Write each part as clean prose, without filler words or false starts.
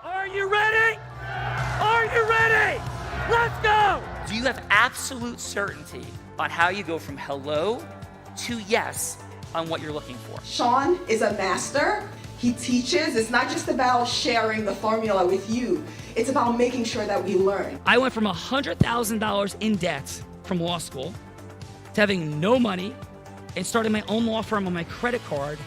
Are you ready? Are you ready? Let's go! Do you have absolute certainty on how you go from hello to yes on what you're looking for? Sean is a master. He teaches. It's not just about sharing the formula with you. It's about making sure that we learn. I went from $100,000 in debt from law school to having no money and starting my own law firm on my credit card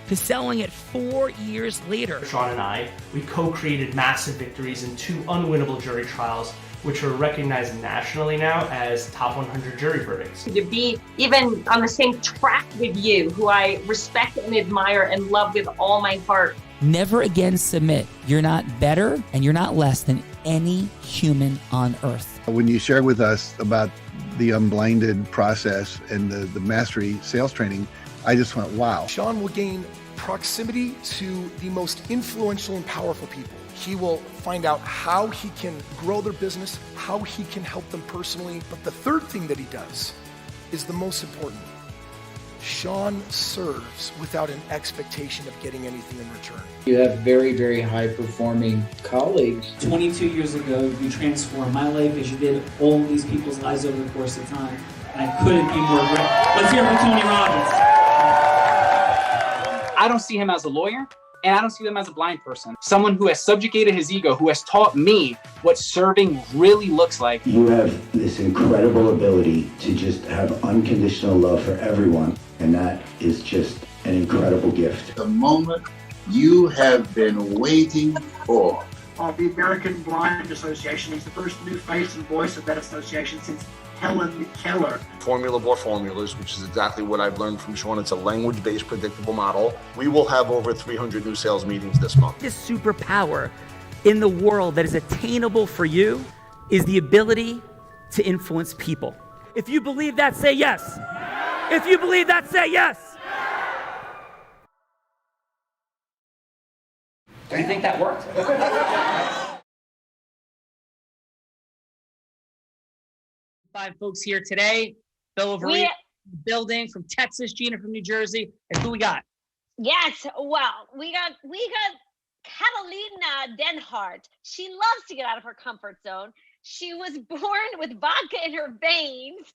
to selling it 4 years later. Sean and I, we co-created massive victories in 2 unwinnable jury trials, which are recognized nationally now as top 100 jury verdicts. To be even on the same track with you, who I respect and admire and love with all my heart. Never again submit. You're not better and you're not less than any human on earth. When you shared with us about the Unblinded process and the mastery sales training, I just went, wow. Sean will gain proximity to the most influential and powerful people. He will find out how he can grow their business, how he can help them personally. But the third thing that he does is the most important. Sean serves without an expectation of getting anything in return. You have very, very high-performing colleagues. 22 years ago, you transformed my life as you did all these people's lives over the course of time. And I couldn't be more grateful. Let's hear it for Tony Robbins. I don't see him as a lawyer, and I don't see him as a blind person. Someone who has subjugated his ego, who has taught me what serving really looks like. You have this incredible ability to just have unconditional love for everyone, and that is just an incredible gift. The moment you have been waiting for. The American Blind Association is the first new face and voice of that association since Helen Keller. Formula for formulas, which is exactly what I've learned from Sean. It's a language-based predictable model. We will have over 300 new sales meetings this month. This superpower in the world that is attainable for you is the ability to influence people. If you believe that, say yes. If you believe that, say yes. Do you think that worked? Five folks here today. Bill Overeem, building from Texas, Gina from New Jersey, and who we got? Yes, well, we got Catalina Denhart. She loves to get out of her comfort zone. She was born with vodka in her veins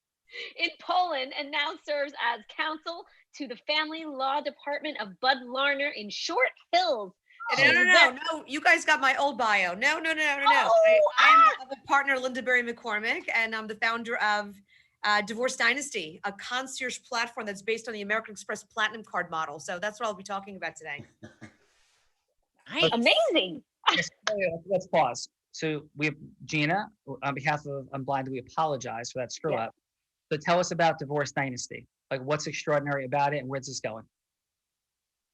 in Poland and now serves as counsel to the Family Law Department of Bud Larner in Short Hills. No, you guys got my old bio. No. I'm a partner, Linda Berry McCormick, and I'm the founder of Divorce Dynasty, a concierge platform that's based on the American Express Platinum Card model. So that's what I'll be talking about today. Amazing. Let's pause. So we have Gina, on behalf of Unblinded, we apologize for that screw up. So tell us about Divorce Dynasty. Like, what's extraordinary about it and where's this going?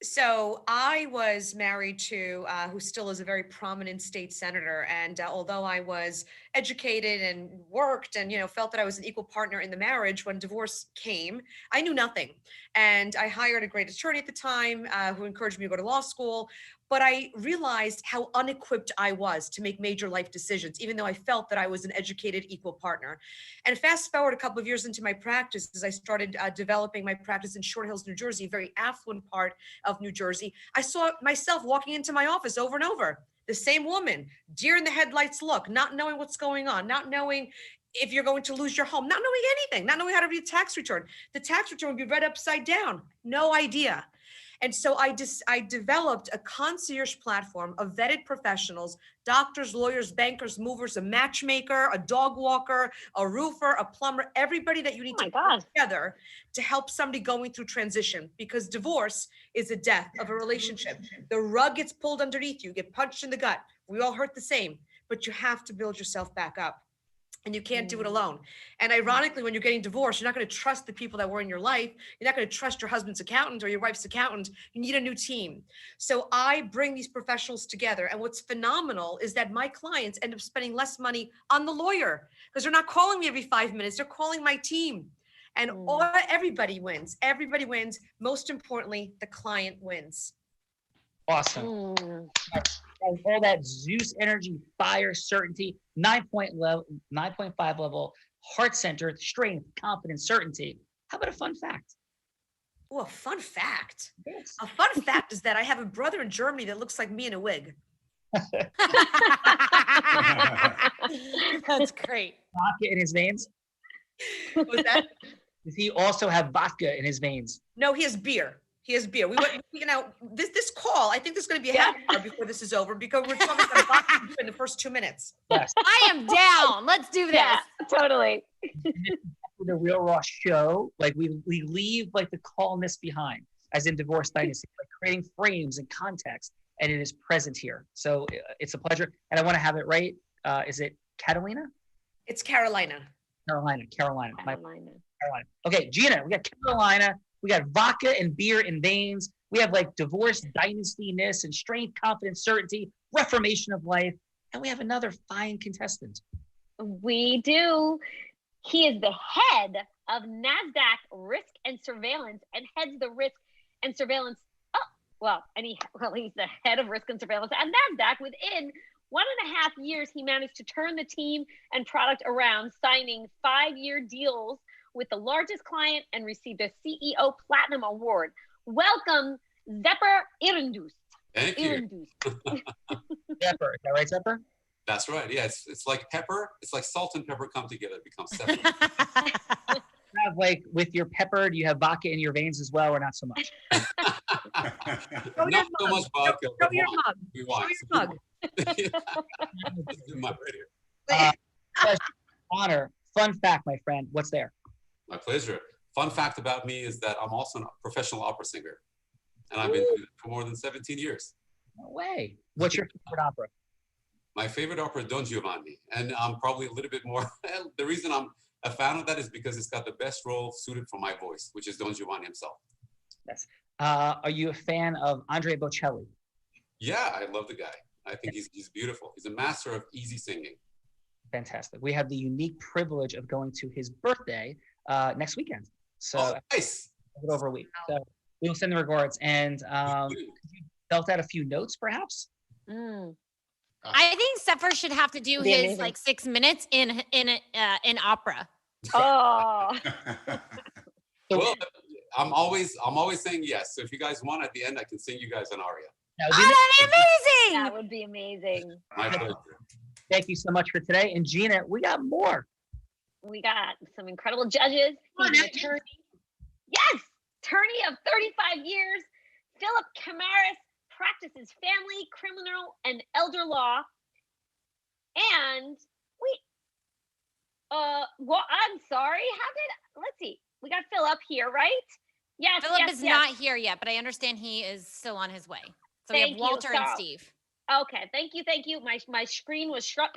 So I was married to who still is a very prominent state senator. And although I was educated and worked and, felt that I was an equal partner in the marriage, when divorce came, I knew nothing. And I hired a great attorney at the time who encouraged me to go to law school. But I realized how unequipped I was to make major life decisions, even though I felt that I was an educated equal partner. And fast forward a couple of years into my practice, as I started developing my practice in Short Hills, New Jersey, a very affluent part of New Jersey, I saw myself walking into my office over and over. The same woman, deer in the headlights look, not knowing what's going on, not knowing if you're going to lose your home, not knowing anything, not knowing how to read a tax return. The tax return would be read upside down. No idea. And so I developed a concierge platform of vetted professionals, doctors, lawyers, bankers, movers, a matchmaker, a dog walker, a roofer, a plumber, everybody that you need to put together to help somebody going through transition, because divorce is a death of a relationship. The rug gets pulled underneath you, get punched in the gut. We all hurt the same, but you have to build yourself back up. And you can't do it alone. And ironically, when you're getting divorced, you're not going to trust the people that were in your life. You're not going to trust your husband's accountant or your wife's accountant. You need a new team. So I bring these professionals together. And what's phenomenal is that my clients end up spending less money on the lawyer because they're not calling me every 5 minutes. They're calling my team. And everybody wins. Everybody wins. Most importantly, the client wins. Awesome. All that Zeus energy, fire, certainty, 9.5 level, heart center, strength, confidence, certainty. How about a fun fact? Oh, a fun fact. Yes. A fun fact is that I have a brother in Germany that looks like me in a wig. That's great. Vodka in his veins? Was that? Does he also have vodka in his veins? No, he has beer. He has beer. We went, this call, I think this is going to be a half hour before this is over because we're talking about vodka in the first 2 minutes. Yes. I am down. Let's do this. Yeah, totally. The Real Raw show, like we leave like the calmness behind, as in Divorce Dynasty, like creating frames and context, and it is present here. So it's a pleasure, and I want to have it right. Is it Catalina? It's Carolina. Carolina. Carolina. Okay, Gina, we got Carolina. We got vodka and beer in veins. We have like divorce, dynasty-ness, and strength, confidence, certainty, reformation of life. And we have another fine contestant. We do. He is the head of NASDAQ Risk and Surveillance and heads the Risk and Surveillance. He's the head of Risk and Surveillance at NASDAQ. Within 1.5 years, he managed to turn the team and product around, signing 5-year deals with the largest client and received a CEO Platinum Award. Welcome, Zephyr Irundust. Thank you. Zephyr, is that right, Zephyr? That's right. Yeah, it's like pepper. It's like salt and pepper come together. It becomes Zephyr. Have like with your pepper, do you have vodka in your veins as well, or not so much? Not so much vodka. Show your mug. We want. Show your mug. This is my right here. Honor. Fun fact, my friend. What's there? My pleasure. Fun fact about me is that I'm also a professional opera singer, and I've been doing it for more than 17 years. No way. What's your favorite opera? My favorite opera is Don Giovanni, and I'm probably a little bit more. The reason I'm a fan of that is because it's got the best role suited for my voice, which is Don Giovanni himself. Yes. Are you a fan of Andrea Bocelli? Yeah, I love the guy. I think he's beautiful. He's a master of easy singing. Fantastic. We have the unique privilege of going to his birthday next weekend. So nice. A little over a week. So we'll send the regards. And you felt out a few notes, perhaps? I think Zephyr should have to do his like 6 minutes in opera. Oh. Well, I'm always saying yes. So if you guys want, at the end, I can sing you guys an aria. That'd be amazing. That would be amazing. My pleasure. Thank you so much for today. And Gina, we got more. We got some incredible judges. He's an attorney. Yes, attorney of 35 years. Philip Camaris practices family, criminal, and elder law. And I'm sorry. Let's see. We got Philip here, right? Yes. Philip is not here yet, but I understand he is still on his way. So we have Walter and Steve. Okay, thank you. My screen was shrunk.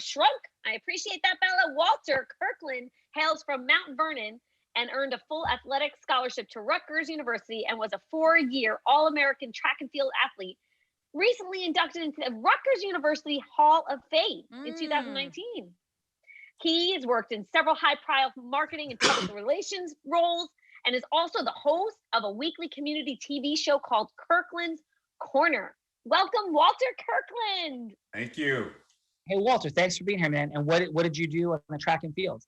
I appreciate that, Bella. Walter Kirkland hails from Mount Vernon and earned a full athletic scholarship to Rutgers University and was a 4-year All-American track and field athlete. Recently inducted into the Rutgers University Hall of Fame in 2019. He has worked in several high-profile marketing and public relations roles and is also the host of a weekly community TV show called Kirkland's Corner. Welcome, Walter Kirkland. Thank you. Hey, Walter, thanks for being here, man. And what did you do on the track and field?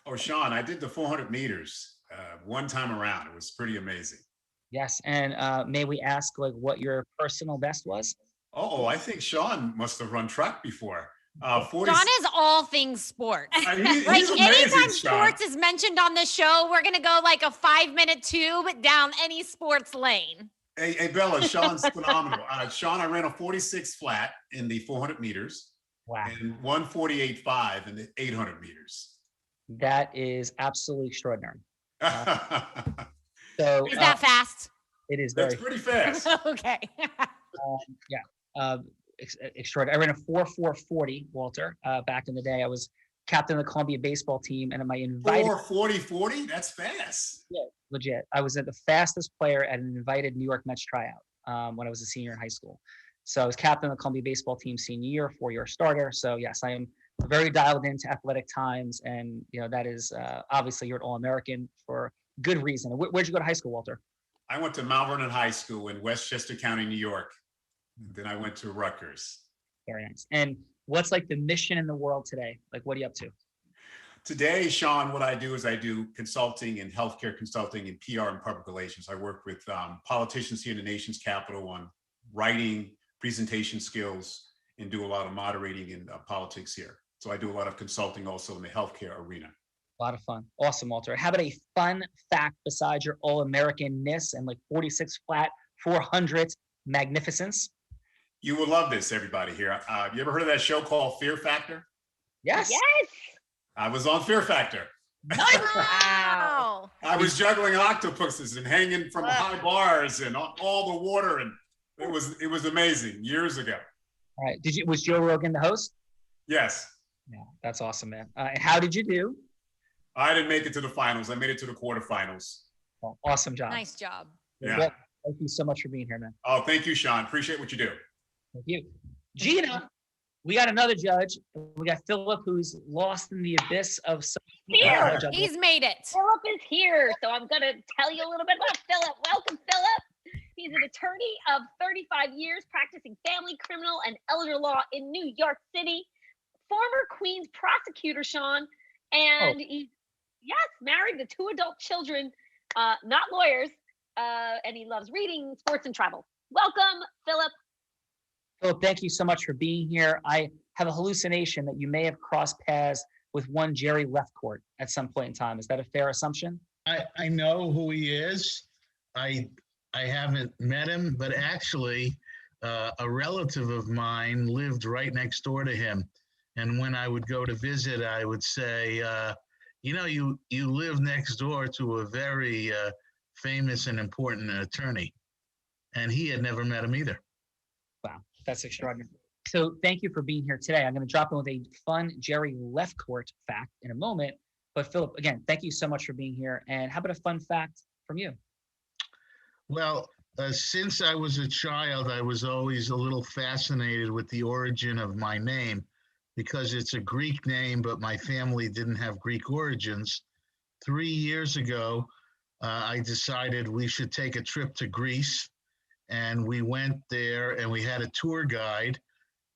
Oh, Sean, I did the 400 meters one time around. It was pretty amazing. Yes, and may we ask like what your personal best was? Oh, I think Sean must have run track before. Sean is all things sports. He's like amazing, anytime Sean. sports is mentioned on the show, we're gonna go like a 5-minute tube down any sports lane. Hey, Bella, Sean's phenomenal. Sean, I ran a 46 flat in the 400 meters. Wow. And 148.5 in the 800 meters. That is absolutely extraordinary. Is that fast? It is. That's pretty fast. Okay. Extraordinary. I ran a 4.40, Walter. Back in the day, I was captain of the Columbia baseball team, and my invited 4.40. That's fast. Yeah, legit. I was the fastest player at an invited New York Mets tryout when I was a senior in high school. So I was captain of the Columbia baseball team senior year, 4-year starter. So yes, I am very dialed into athletic times, and that is obviously you're an All-American for good reason. Where'd you go to high school, Walter? I went to Mount Vernon High School in Westchester County, New York. Then I went to Rutgers. Very nice. And what's like the mission in the world today? Like, what are you up to? Today, Sean, what I do is I do consulting and healthcare consulting and PR and public relations. I work with politicians here in the nation's capital on writing, presentation skills, and do a lot of moderating in politics here. So I do a lot of consulting also in the healthcare arena. A lot of fun. Awesome, Walter. How about a fun fact besides your all-American-ness and like 46 flat, 400 magnificence? You will love this, everybody here. You ever heard of that show called Fear Factor? Yes. Yes. I was on Fear Factor. Wow. I was juggling octopuses and hanging from high bars and all the water, and it was amazing years ago. All right. Was Joe Rogan the host? Yes. Yeah, that's awesome, man. And how did you do? I didn't make it to the finals. I made it to the quarterfinals. Oh, awesome job. Nice job. Yeah. Well, thank you so much for being here, man. Oh, thank you, Sean. Appreciate what you do. Thank you. Gina, we got another judge. We got Philip, who's lost in the abyss of Here. He's made it. Philip is here. So I'm going to tell you a little bit about Philip. Welcome, Philip. He's an attorney of 35 years practicing family, criminal, and elder law in New York City. Former Queens prosecutor, Sean. And he's, married with 2 adult children, not lawyers. And he loves reading, sports, and travel. Welcome, Philip. Philip, thank you so much for being here. I have a hallucination that you may have crossed paths with one Jerry Lefcourt at some point in time. Is that a fair assumption? I know who he is. I haven't met him, but actually a relative of mine lived right next door to him. And when I would go to visit, I would say, you live next door to a very famous and important attorney. And he had never met him either. Wow, that's extraordinary. So thank you for being here today. I'm going to drop in with a fun Jerry Lefcourt fact in a moment. But Philip, again, thank you so much for being here. And how about a fun fact from you? Well, since I was a child, I was always a little fascinated with the origin of my name because it's a Greek name, but my family didn't have Greek origins. 3 years ago, I decided we should take a trip to Greece. And we went there and we had a tour guide.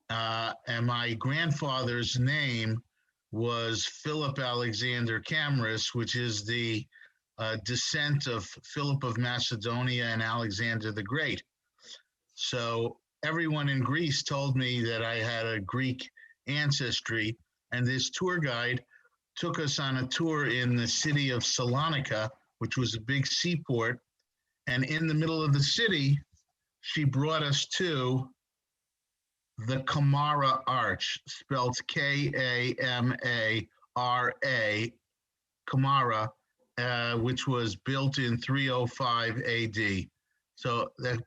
And my grandfather's name was Philip Alexander Camrus, which is the descent of Philip of Macedonia and Alexander the Great. So everyone in Greece told me that I had a Greek ancestry. And this tour guide took us on a tour in the city of Salonika, which was a big seaport. And in the middle of the city, she brought us to the Kamara Arch, spelled Kamara, Kamara, which was built in 305 AD. So that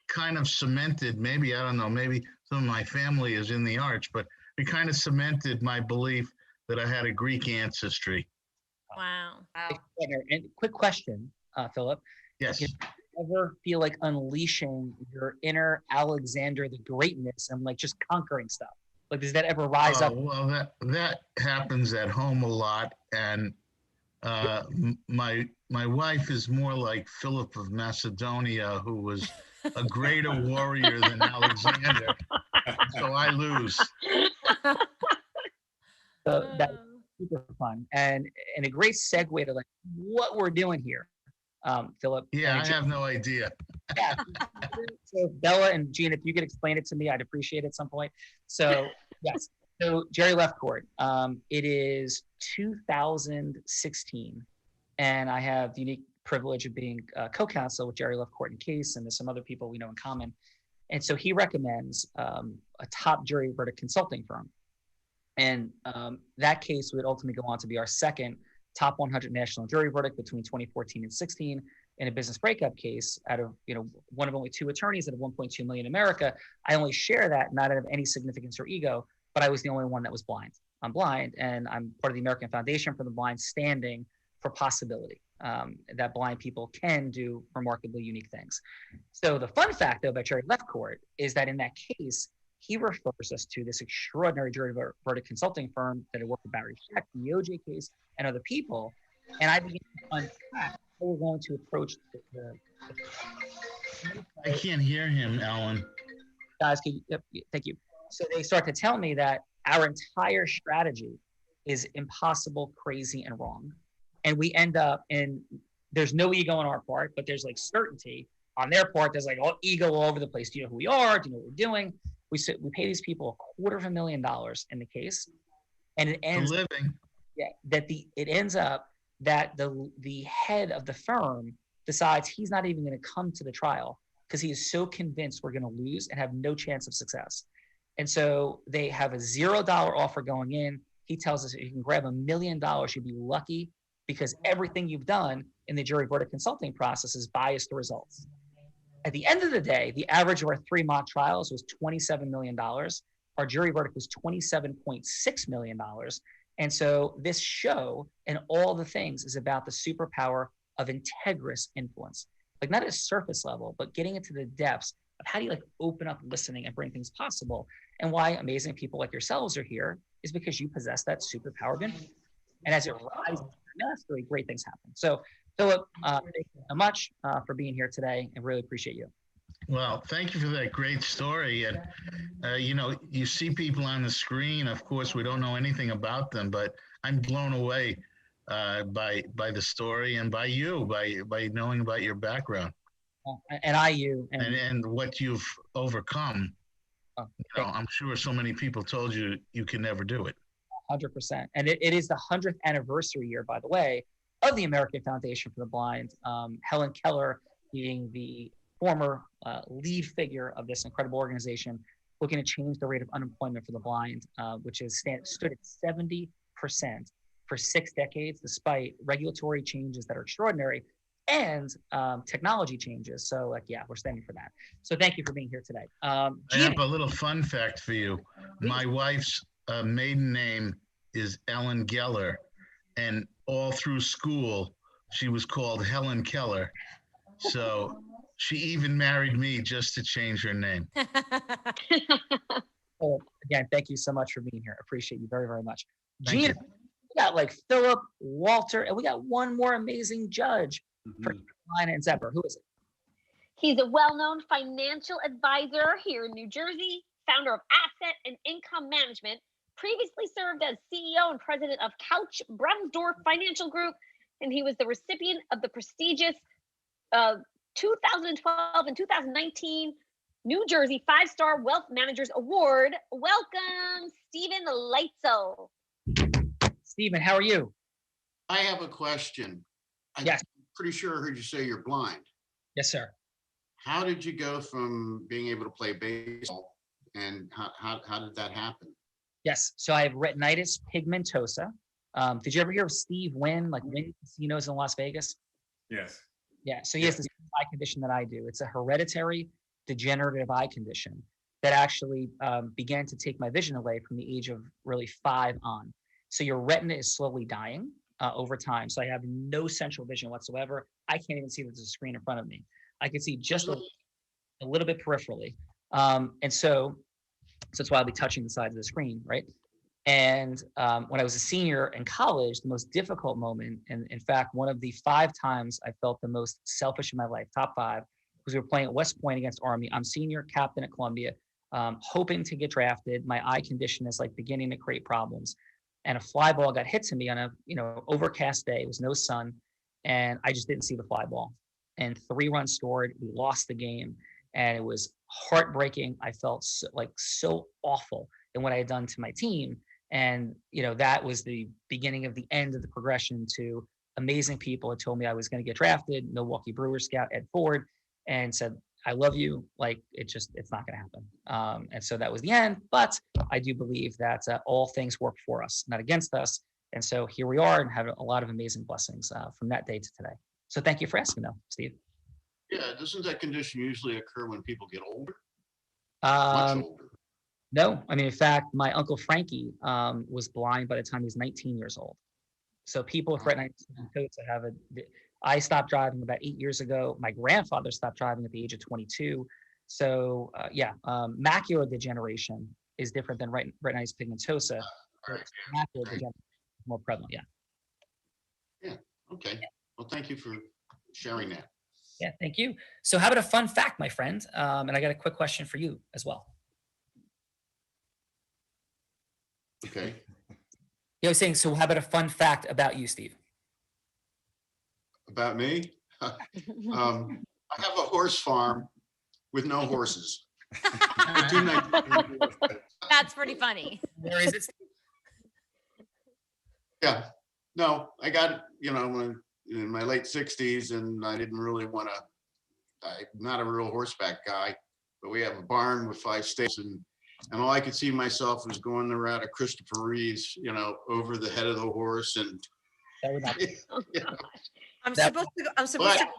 kind of cemented, maybe some of my family is in the arch, but it kind of cemented my belief that I had a Greek ancestry. Wow. And quick question, Philip. Yes. Ever feel like unleashing your inner Alexander the Greatness and like just conquering stuff? Like, does that ever rise up? Well, that happens at home a lot, and my wife is more like Philip of Macedonia, who was a greater warrior than Alexander. So I lose. So that's super fun and a great segue to like what we're doing here. Philip. Yeah, I have no idea. Yeah. So Bella and Gene, if you could explain it to me, I'd appreciate it at some point. So yes. So Jerry Lefcourt, it is 2016, and I have the unique privilege of being co-counsel with Jerry Lefcourt in case, and there's some other people we know in common. And so he recommends a top jury verdict consulting firm. And that case would ultimately go on to be our second top 100 national jury verdict between 2014 and 16 in a business breakup case out of, one of only 2 attorneys out of 1.2 million in America. I only share that not out of any significance or ego, but I was the only one that was blind. I'm blind, and I'm part of the American Foundation for the Blind, standing for possibility, that blind people can do remarkably unique things. So the fun fact, though, about Jerry Lefcourt is that in that case, he refers us to this extraordinary jury verdict consulting firm that had worked with Barry Scheck, the OJ case, and other people. And I began to unpack how we're going to approach the I can't hear him, Alan. Guys, thank you. So they start to tell me that our entire strategy is impossible, crazy, and wrong. And we end up there's no ego on our part, but there's like certainty on their part. There's like all ego all over the place. Do you know who we are? Do you know what we're doing? We pay these people $250,000 in the case, and it ends. living. Yeah, it ends up that the head of the firm decides he's not even going to come to the trial because he is so convinced we're going to lose and have no chance of success. And so they have a $0 offer going in. He tells us if you can grab $1 million, you'd be lucky because everything you've done in the jury verdict consulting process is biased the results. At the end of the day, the average of our 3 mock trials was $27 million. Our jury verdict was $27.6 million. And so this show and all the things is about the superpower of integrous influence. Like not at a surface level, but getting into the depths of how do you like open up listening and bring things possible. And why amazing people like yourselves are here is because you possess that superpower of influence. And as it rises to mastery, great things happen. So Philip, thank you so much for being here today and really appreciate you. Well, thank you for that great story. And, you know, you see people on the screen. Of course, we don't know anything about them, but I'm blown away by the story and by you, by knowing about your background. And what you've overcome. You know, I'm sure so many people told you you can never do it. 100%. And it is the 100th anniversary year, by the way, of the American Foundation for the Blind. Helen Keller being the former lead figure of this incredible organization, looking to change the rate of unemployment for the blind, which has stood at 70% for 6 decades, despite regulatory changes that are extraordinary and technology changes. So like, yeah, we're standing for that. So thank you for being here today. I have a little fun fact for you. My wife's maiden name is Ellen Geller, and all through school, she was called Helen Keller. So she even married me just to change her name. Well, again, thank you so much for being here. Appreciate you very, very much. Thank Gina, you. we got like Philip, Walter, and we got one more amazing judge for Carolina and Zephyr. Who is it? He's a well-known financial advisor here in New Jersey, founder of Asset and Income Management, previously served as CEO and president of Couch Brownsdorf Financial Group, and he was the recipient of the prestigious 2012 and 2019 New Jersey 5-Star Wealth Managers Award. Welcome, Stephen Leitzel. Stephen, how are you? I have a question. I'm pretty sure I heard you say you're blind. Yes, sir. How did you go from being able to play baseball, and how did that happen? Yes, so I have retinitis pigmentosa. Did you ever hear of Steve Wynn, like Wynn Casinos in Las Vegas? Yes. Yeah, so he has the same eye condition that I do. It's a hereditary degenerative eye condition that actually began to take my vision away from the age of really 5 on. So your retina is slowly dying over time. So I have no central vision whatsoever. I can't even see that there's a screen in front of me. I can see just a little bit peripherally. And so that's why I'll be touching the sides of the screen, right? And when I was a senior in college, the most difficult moment, and in fact, one of the 5 times I felt the most selfish in my life, top 5, was we were playing at West Point against Army. I'm senior captain at Columbia, hoping to get drafted. My eye condition is like beginning to create problems. And a fly ball got hit to me on a overcast day. It was no sun, and I just didn't see the fly ball. And 3 runs scored. We lost the game, and it was heartbreaking. I felt so awful in what I had done to my team. And that was the beginning of the end of the progression to amazing people had told me I was going to get drafted. Milwaukee Brewers scout Ed Ford, and said, "I love you." Like it's not going to happen. And so that was the end. But I do believe that all things work for us, not against us. And so here we are, and have a lot of amazing blessings from that day to today. So thank you for asking, though, Steve. Yeah, doesn't that condition usually occur when people get older? Much older. No, I mean, in fact, my uncle Frankie was blind by the time he was 19 years old. So people with retinitis pigmentosa I stopped driving about 8 years ago. My grandfather stopped driving at the age of 22. So macular degeneration is different than retinitis pigmentosa. Macular degeneration is more prevalent, Yeah, okay. Well, thank you for sharing that. Yeah, thank you. So how about a fun fact, my friend? And I got a quick question for you as well. Okay. I was saying, so how about a fun fact about you, Steve? About me? I have a horse farm with no horses. Too nice. That's pretty funny. Where is it? Yeah, no, I got, when in my late 60s, and I didn't really want to, I'm not a real horseback guy, but we have a barn with 5 stables, and all I could see myself was going the route of Christopher Reeves, over the head of the horse. And I'm supposed to go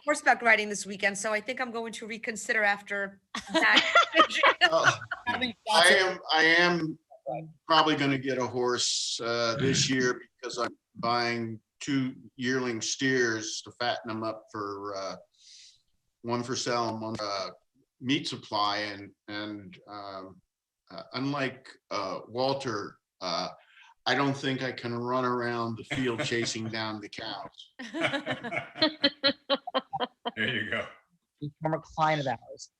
horseback riding this weekend, so I think I'm going to reconsider after that. I am probably going to get a horse this year, because I'm buying 2 yearling steers to fatten them up for one for sale and one meat supply. And unlike Walter, I don't think I can run around the field chasing down the cows. There you go. A former client of ours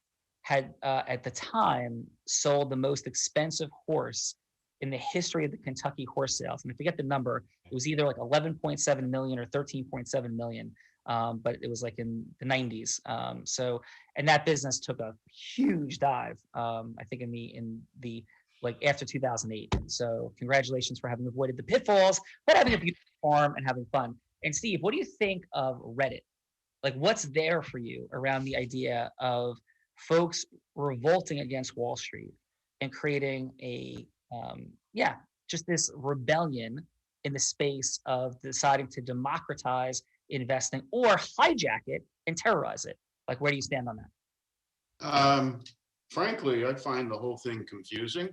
had, at the time, sold the most expensive horse in the history of the Kentucky horse sales. And I forget the number. It was either like 11.7 million or 13.7 million. But it was like in the 90s. And that business took a huge dive, I think in the like after 2008. So congratulations for having avoided the pitfalls, but having a beautiful farm and having fun. And Steve, what do you think of Reddit? Like, what's there for you around the idea of folks revolting against Wall Street and creating just this rebellion in the space of deciding to democratize investing or hijack it and terrorize it? Like, where do you stand on that? Frankly, I find the whole thing confusing,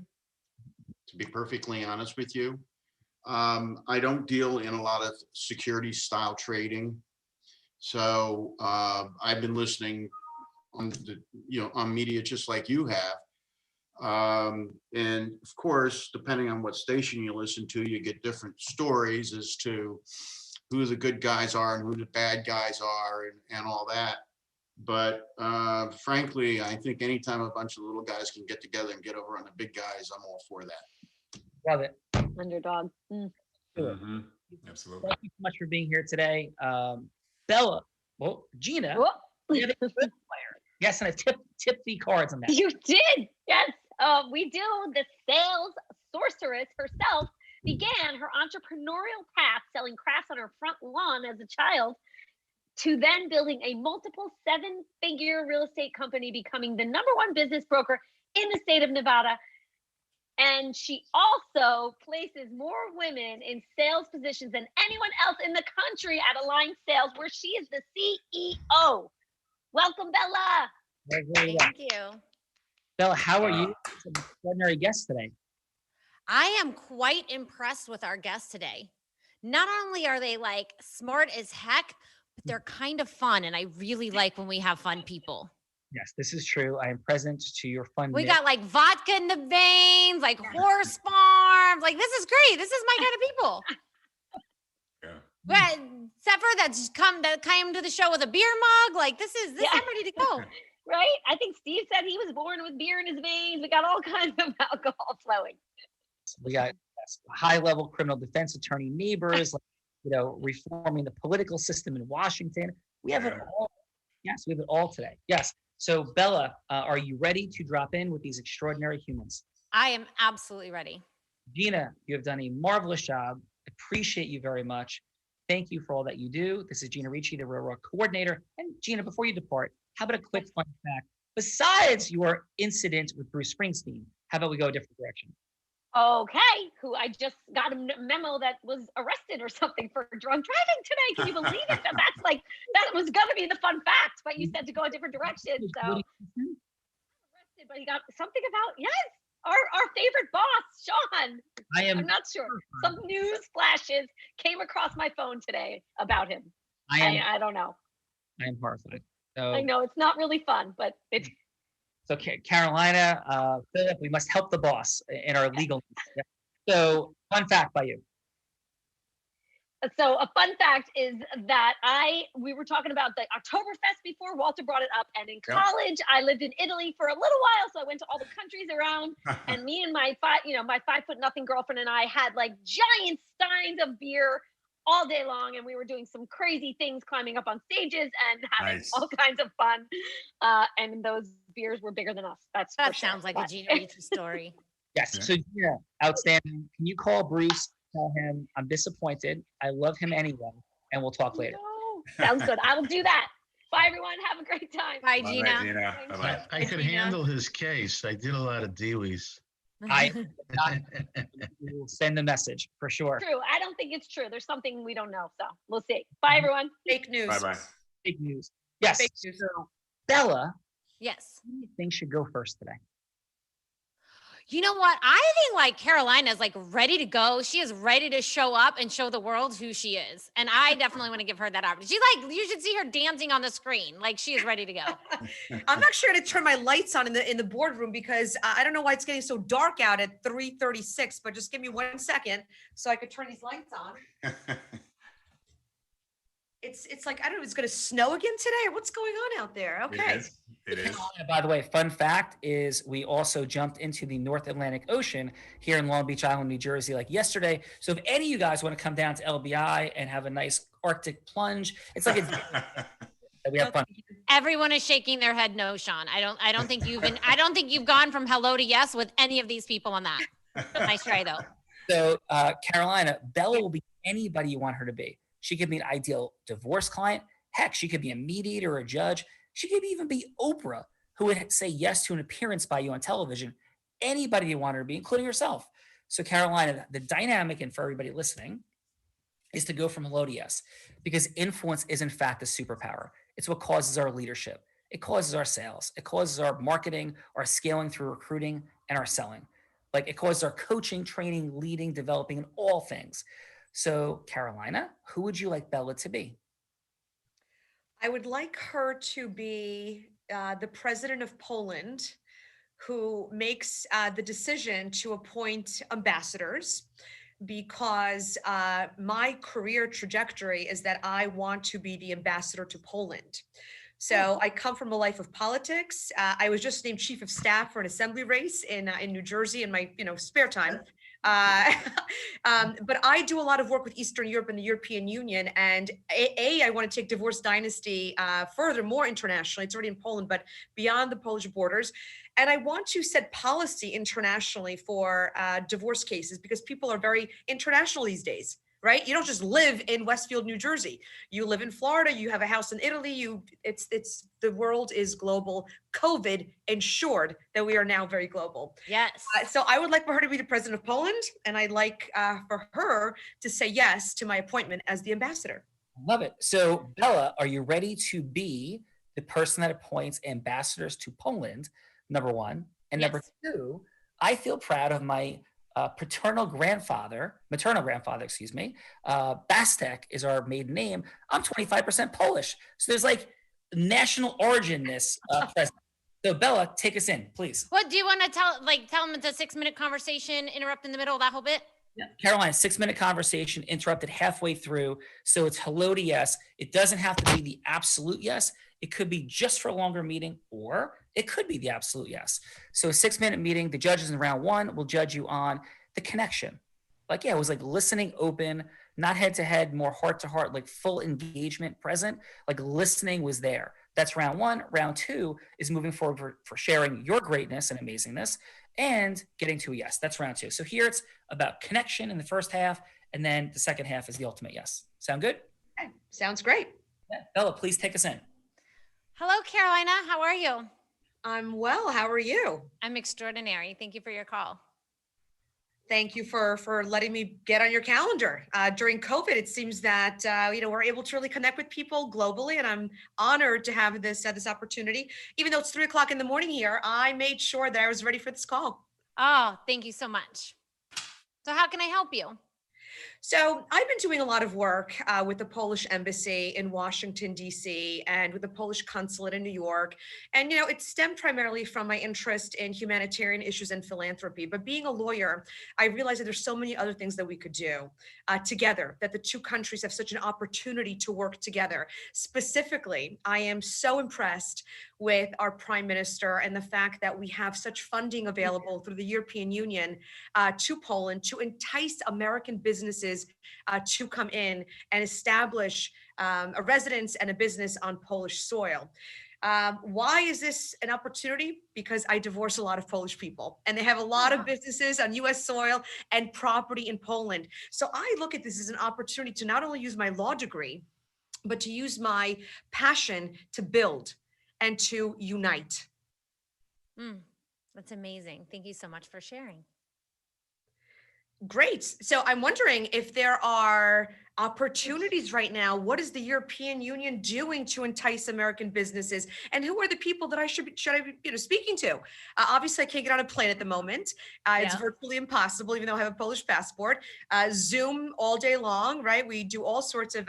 to be perfectly honest with you. I don't deal in a lot of security style trading. So I've been listening on on media just like you have. And of course, depending on what station you listen to, you get different stories as to who the good guys are and who the bad guys are and all that. But frankly, I think anytime a bunch of little guys can get together and get over on the big guys, I'm all for that. Love it. Underdog. Mm-hmm. Absolutely. Thank you so much for being here today. Bella, Gina, we have a good player. Yes, and I tipped the cards on that. You did. Yes. We do. The sales sorceress herself began her entrepreneurial path selling crafts on her front lawn as a child, to then building a multiple 7-figure real estate company, becoming the #1 business broker in the state of Nevada. And she also places more women in sales positions than anyone else in the country at Align Sales, where she is the CEO. Welcome, Bella. Thank you. Bella, how are you? It's an extraordinary guest today. I am quite impressed with our guests today. Not only are they like smart as heck, but they're kind of fun. And I really like when we have fun people. Yes, this is true. I am present to your fun. We got like vodka in the veins, like horse farms. Like, this is great. This is my kind of people. Yeah. Zephyr that came to the show with a beer mug. Like, this I'm ready to go. Right? I think Steve said he was born with beer in his veins. We got all kinds of alcohol flowing. We got high-level criminal defense attorney neighbors, reforming the political system in Washington. We have it all. Yes, we have it all today. Yes. So, Bella, are you ready to drop in with these extraordinary humans? I am absolutely ready. Gina, you have done a marvelous job. Appreciate you very much. Thank you for all that you do. This is Gina Ricci, the Real Raw coordinator. And Gina, before you depart, how about a quick fun fact? Besides your incident with Bruce Springsteen, how about we go a different direction? Okay, who I just got a memo that was arrested or something for drunk driving today. Can you believe it? That was going to be the fun fact, but you said to go a different direction. So arrested, but he got something about, our favorite boss, Sean. I'm not sure. Some news flashes came across my phone today about him. I don't know. I am horrified. So, I know it's not really fun, but it's. So Carolina, Philip, we must help the boss in our legal. So, fun fact by you. So a fun fact is that we were talking about the Oktoberfest before. Walter brought it up, and in college I lived in Italy for a little while, so I went to all the countries around. And me and my 5'0" girlfriend and I had like giant steins of beer all day long, and we were doing some crazy things, climbing up on stages and having Nice. all kinds of fun. And those beers were bigger than us. That Sounds like a Gina Ricci story. Yes. Yeah. So yeah, outstanding. Can you call Bruce? Tell him I'm disappointed. I love him anyway, and we'll talk later. No. Sounds good. I will do that. Bye, everyone. Have a great time. Bye, Bye, Gina. Gina. Bye-bye. I could handle his case. I did a lot of Dewey's. I will send the message for sure. True. I don't think it's true. There's something we don't know. So we'll see. Bye, everyone. Fake news. Bye-bye. Big news. Yes. Fake news. So, Bella, Yes. who do you think should go first today? You know what? I think like Carolina's like ready to go. She is ready to show up and show the world who she is. And I definitely want to give her that opportunity. She's like, you should see her dancing on the screen. Like she is ready to go. I'm actually going to turn my lights on in the boardroom because I don't know why it's getting so dark out at 3:36, but just give me 1 second so I could turn these lights on. It's like, I don't know, it's going to snow again today or what's going on out there? Okay. It is. By the way, fun fact is we also jumped into the North Atlantic Ocean here in Long Beach Island, New Jersey, like yesterday. So if any of you guys want to come down to LBI and have a nice Arctic plunge, it's like we have fun. Everyone is shaking their head no, Sean. I don't think you've gone from hello to yes with any of these people on that. Nice try though. So Carolina, Bella will be anybody you want her to be. She could be an ideal divorce client. Heck, she could be a mediator or a judge. She could even be Oprah, who would say yes to an appearance by you on television. Anybody you want her to be, including herself. So Carolina, the dynamic, and for everybody listening, is to go from hello to yes, because influence is in fact a superpower. It's what causes our leadership. It causes our sales. It causes our marketing, our scaling through recruiting, and our selling. Like it causes our coaching, training, leading, developing, and all things. So Carolina, who would you like Bella to be? I would like her to be the president of Poland, who makes the decision to appoint ambassadors, because my career trajectory is that I want to be the ambassador to Poland. So I come from a life of politics. I was just named chief of staff for an assembly race in New Jersey in my spare time. But I do a lot of work with Eastern Europe and the European Union, and I want to take Divorce Dynasty further, more internationally. It's already in Poland, but beyond the Polish borders. And I want to set policy internationally for divorce cases, because people are very international these days, right? You don't just live in Westfield, New Jersey. You live in Florida. You have a house in Italy. It's the world is global. COVID ensured that we are now very global. Yes. So I would like for her to be the president of Poland, and I'd like for her to say yes to my appointment as the ambassador. Love it. So Bella, are you ready to be the person that appoints ambassadors to Poland? Number one. And number two, I feel proud of my maternal grandfather, Bastek is our maiden name. I'm 25% Polish. So there's like national origin-ness present. So Bella, take us in, please. What do you want to tell them it's a 6-minute conversation, interrupt in the middle of that whole bit? Yeah. Caroline, 6-minute conversation interrupted halfway through. So it's hello to yes. It doesn't have to be the absolute yes. It could be just for a longer meeting, or it could be the absolute yes. So a 6-minute meeting, the judges in round one will judge you on the connection. Like, yeah, it was like listening open, not head to head, more heart to heart, like full engagement present, like listening was there. That's round one. Round two is moving forward for sharing your greatness and amazingness and getting to a yes. That's round two. So here it's about connection in the first half, and then the second half is the ultimate yes. Sound good? Okay. Sounds great. Yeah. Bella, please take us in. Hello, Carolina. How are you? I'm well. How are you? I'm extraordinary. Thank you for your call. Thank you for letting me get on your calendar. During COVID, it seems that we're able to really connect with people globally, and I'm honored to have this opportunity. Even though it's 3:00 in the morning here, I made sure that I was ready for this call. Oh, thank you so much. So how can I help you? So I've been doing a lot of work with the Polish embassy in Washington, D.C., and with the Polish consulate in New York. And, it stemmed primarily from my interest in humanitarian issues and philanthropy. But being a lawyer, I realized that there's so many other things that we could do together, that the two countries have such an opportunity to work together. Specifically, I am so impressed with our prime minister and the fact that we have such funding available through the European Union to Poland to entice American businesses businesses to come in and establish a residence and a business on Polish soil. Why is this an opportunity? Because I divorce a lot of Polish people, and they have a lot of businesses on US soil and property in Poland. So I look at this as an opportunity to not only use my law degree, but to use my passion to build and to unite. That's amazing. Thank you so much for sharing. Great. So I'm wondering if there are opportunities right now. What is the European Union doing to entice American businesses? And who are the people that I should be speaking to? Obviously, I can't get on a plane at the moment. It's virtually impossible, even though I have a Polish passport. Zoom all day long, right? We do all sorts of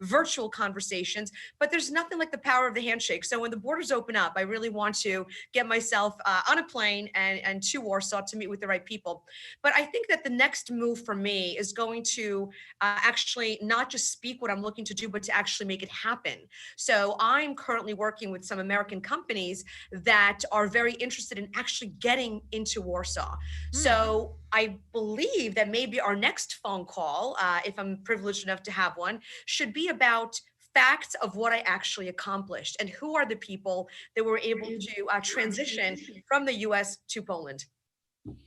virtual conversations, but there's nothing like the power of the handshake. So when the borders open up, I really want to get myself on a plane and to Warsaw to meet with the right people. But I think that the next move for me is going to actually not just speak what I'm looking to do, but to actually make it happen. So I'm currently working with some American companies that are very interested in actually getting into Warsaw. So I believe that maybe our next phone call, if I'm privileged enough to have one, should be about facts of what I actually accomplished and who are the people that were able to transition from the US to Poland.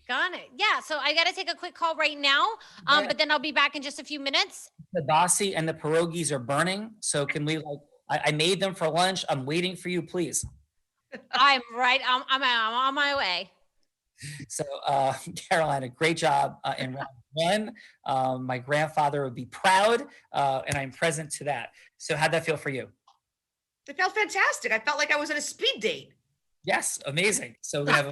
Got it. Yeah. So I got to take a quick call right now, but then I'll be back in just a few minutes. The bossy and the pierogies are burning. So can we I made them for lunch. I'm waiting for you, please. I'm right. I'm on my way. So Carolina, great job in round one. My grandfather would be proud and I'm present to that. So how'd that feel for you? It felt fantastic. I felt like I was on a speed date. Yes, amazing. So we have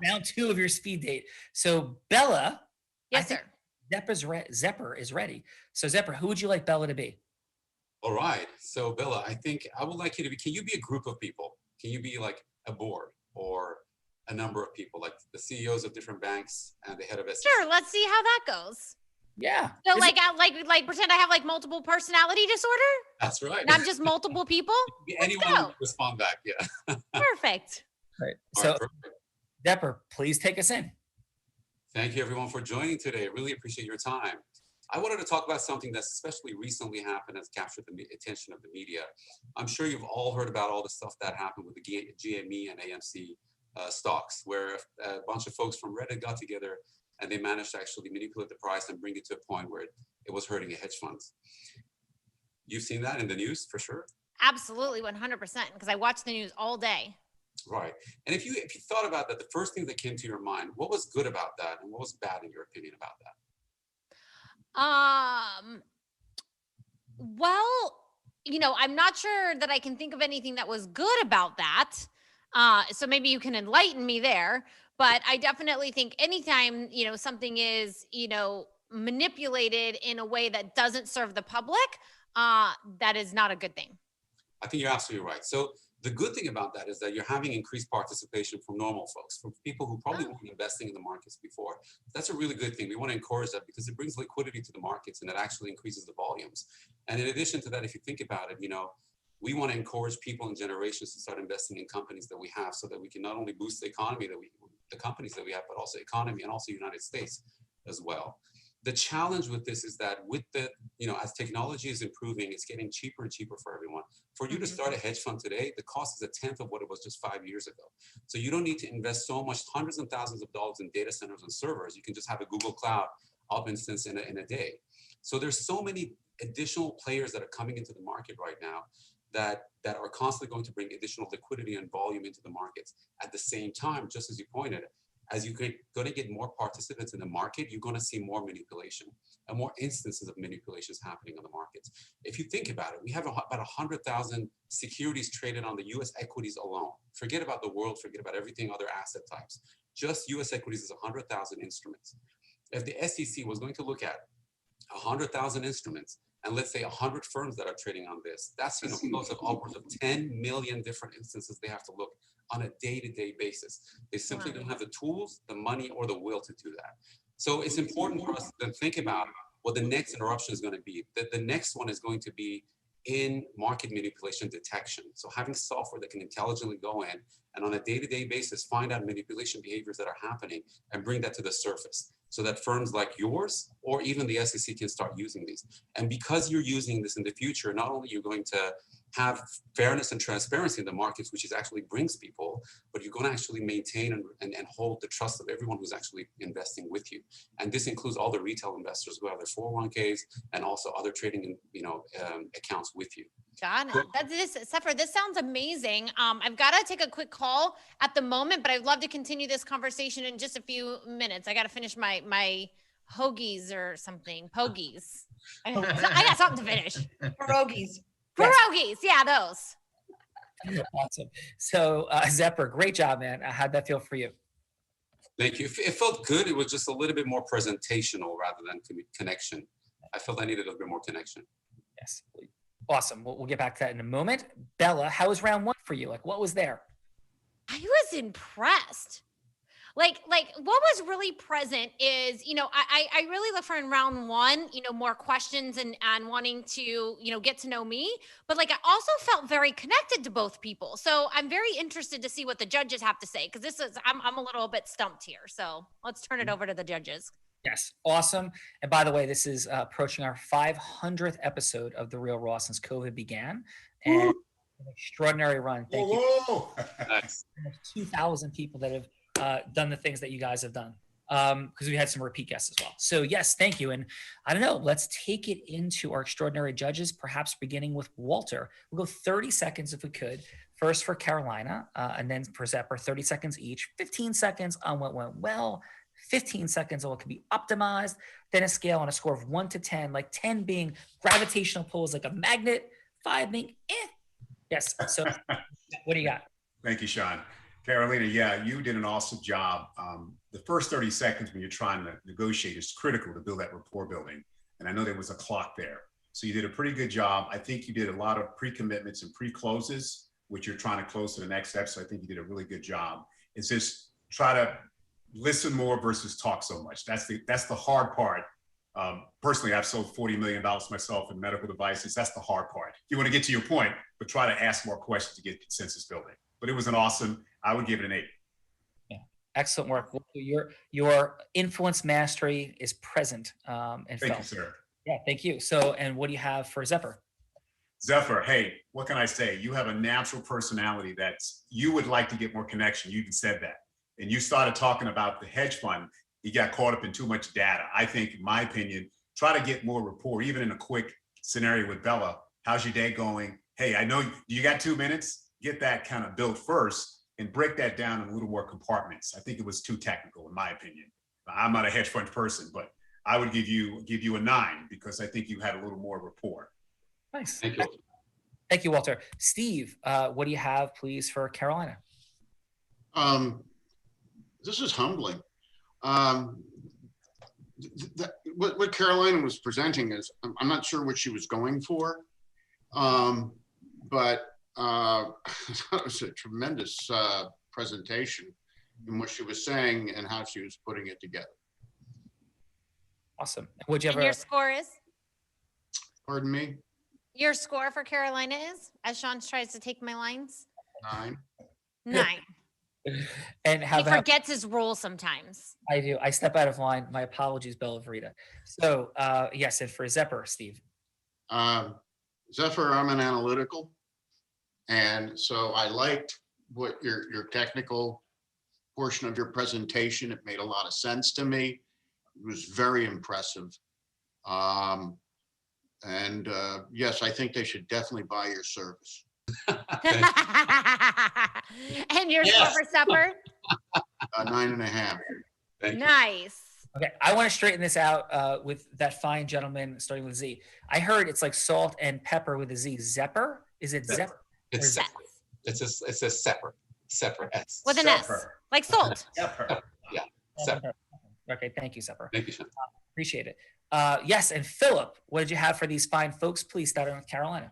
round two of your speed date. So Bella, yes, sir. Zephyr is ready. So Zephyr, who would you like Bella to be? All right. So Bella, I think I would like you to be, can you be a group of people? Can you be like a board or a number of people, like the CEOs of different banks and the head of SEC? Sure. Let's see how that goes. Yeah. So like pretend I have like multiple personality disorder. That's right. And I'm just multiple people. Anyone will respond back. Yeah. Perfect. Right. All So right, perfect. Zephyr, please take us in. Thank you everyone for joining today. I really appreciate your time. I wanted to talk about something that's especially recently happened that's captured the attention of the media. I'm sure you've all heard about all the stuff that happened with the GME and AMC stocks, where a bunch of folks from Reddit got together and they managed to actually manipulate the price and bring it to a point where it was hurting a hedge funds. You've seen that in the news for sure? Absolutely, 100%, because I watch the news all day. Right. And if you thought about that, the first thing that came to your mind, what was good about that and what was bad in your opinion about that? Well, I'm not sure that I can think of anything that was good about that. So maybe you can enlighten me there. But I definitely think anytime, something is, manipulated in a way that doesn't serve the public, that is not a good thing. I think you're absolutely right. So the good thing about that is that you're having increased participation from normal folks, from people who probably weren't investing in the markets before. That's a really good thing. We want to encourage that because it brings liquidity to the markets and it actually increases the volumes. And in addition to that, if you think about it, we want to encourage people and generations to start investing in companies that we have so that we can not only boost the economy the companies that we have, but also economy and also United States as well. The challenge with this is that with the, as technology is improving, it's getting cheaper and cheaper for everyone. For you to start a hedge fund today, the cost is 1/10 of what it was just 5 years ago. So you don't need to invest so much, hundreds and thousands of dollars in data centers and servers. You can just have a Google Cloud up instance in a day. So there's so many additional players that are coming into the market right now that are constantly going to bring additional liquidity and volume into the markets. At the same time, just as you pointed, as you're going to get more participants in the market, you're going to see more manipulation and more instances of manipulations happening on the markets. If you think about it, we have about 100,000 securities traded on the US equities alone. Forget about the world, forget about everything other asset types. Just US equities is 100,000 instruments. If the SEC was going to look at 100,000 instruments, and let's say 100 firms that are trading on this, that's close of upwards of 10 million different instances they have to look on a day-to-day basis. They simply don't have the tools, the money, or the will to do that. So it's important for us to think about what the next interruption is going to be. The next one is going to be in market manipulation detection. So having software that can intelligently go in and on a day-to-day basis find out manipulation behaviors that are happening and bring that to the surface. so that firms like yours or even the SEC can start using these. And because you're using this in the future, not only you're going to have fairness and transparency in the markets, which is actually brings people, but you're going to actually maintain and hold the trust of everyone who's actually investing with you. And this includes all the retail investors who have their 401ks and also other trading accounts with you. Got it. That's this, Zephyr, this sounds amazing. I've got to take a quick call at the moment, but I'd love to continue this conversation in just a few minutes. I got to finish my hoagies or something. Pogies. I got something to finish. Pierogies. Pierogies. Yeah, those. Awesome. So, Zephyr, great job, man. How'd that feel for you? Thank you. It felt good. It was just a little bit more presentational rather than connection. I felt I needed a little bit more connection. Yes. Awesome. We'll get back to that in a moment. Bella, how was round one for you? Like, what was there? I was impressed. Like what was really present is, I really look for in round one, more questions and wanting to, get to know me. But like, I also felt very connected to both people. So I'm very interested to see what the judges have to say, because I'm a little bit stumped here. So let's turn it over to the judges. Yes. Awesome. And by the way, this is approaching our 500th episode of The Real Raw since COVID began. And an extraordinary run. Thank you. Nice. 2,000 people that have done the things that you guys have done, because we had some repeat guests as well. So yes, thank you. And I don't know, let's take it into our extraordinary judges, perhaps beginning with Walter. We'll go 30 seconds if we could. First for Carolina, and then for Zephyr, 30 seconds each, 15 seconds on what went well, 15 seconds on what can be optimized, then a scale on a score of 1 to 10, like 10 being gravitational pull is like a magnet, 5 being Yes. So what do you got? Thank you, Sean. Carolina, yeah, you did an awesome job. The first 30 seconds when you're trying to negotiate is critical to build that rapport building. And I know there was a clock there. So you did a pretty good job. I think you did a lot of pre-commitments and pre-closes, which you're trying to close to the next step. So I think you did a really good job. It's just try to listen more versus talk so much. That's the hard part. Personally, I've sold $40 million myself in medical devices. That's the hard part. You want to get to your point, but try to ask more questions to get consensus building. But it was an awesome, I would give it an 8. Yeah, excellent work. Your influence mastery is present and Thank felt. you, sir. Yeah, thank you. So, and what do you have for Zephyr? Zephyr, hey, what can I say? You have a natural personality you would like to get more connection. You even said that. And you started talking about the hedge fund. You got caught up in too much data. I think, in my opinion, try to get more rapport, even in a quick scenario with Bella. How's your day going? Hey, I know you got 2 minutes. Get that kind of built first and break that down in a little more compartments. I think it was too technical, in my opinion. I'm not a hedge fund person, but I would give you a 9 because I think you had a little more rapport. Nice. Thank you. Thank you, Walter. Steve, what do you have, please, for Carolina? This is humbling. What Carolina was presenting is, I'm not sure what she was going for, but I thought it was a tremendous presentation in what she was saying and how she was putting it together. Awesome. Would you And your score is? Pardon me? Your score for Carolina is, as Sean tries to take my lines? 9. 9. And how He about, forgets his rules sometimes. I do. I step out of line. My apologies, Bella Verita. So yes, and for Zephyr, Steve. Zephyr, I'm an analytical. And so I liked what your technical portion of your presentation. It made a lot of sense to me. It was very impressive. Yes, I think they should definitely buy your service. And your score for Zephyr? 9.5. Nice. Okay, I want to straighten this out with that fine gentleman starting with Z. I heard it's like salt and pepper with a Z. Zephyr? Is it Zephyr? It's separate. It's a separate S. With an S, like salt. Zephyr. Yeah, separate. Okay, thank you, Zephyr. Thank you, Sean. Appreciate it. Yes, and Philip, what did you have for these fine folks? Please, starting with Carolina.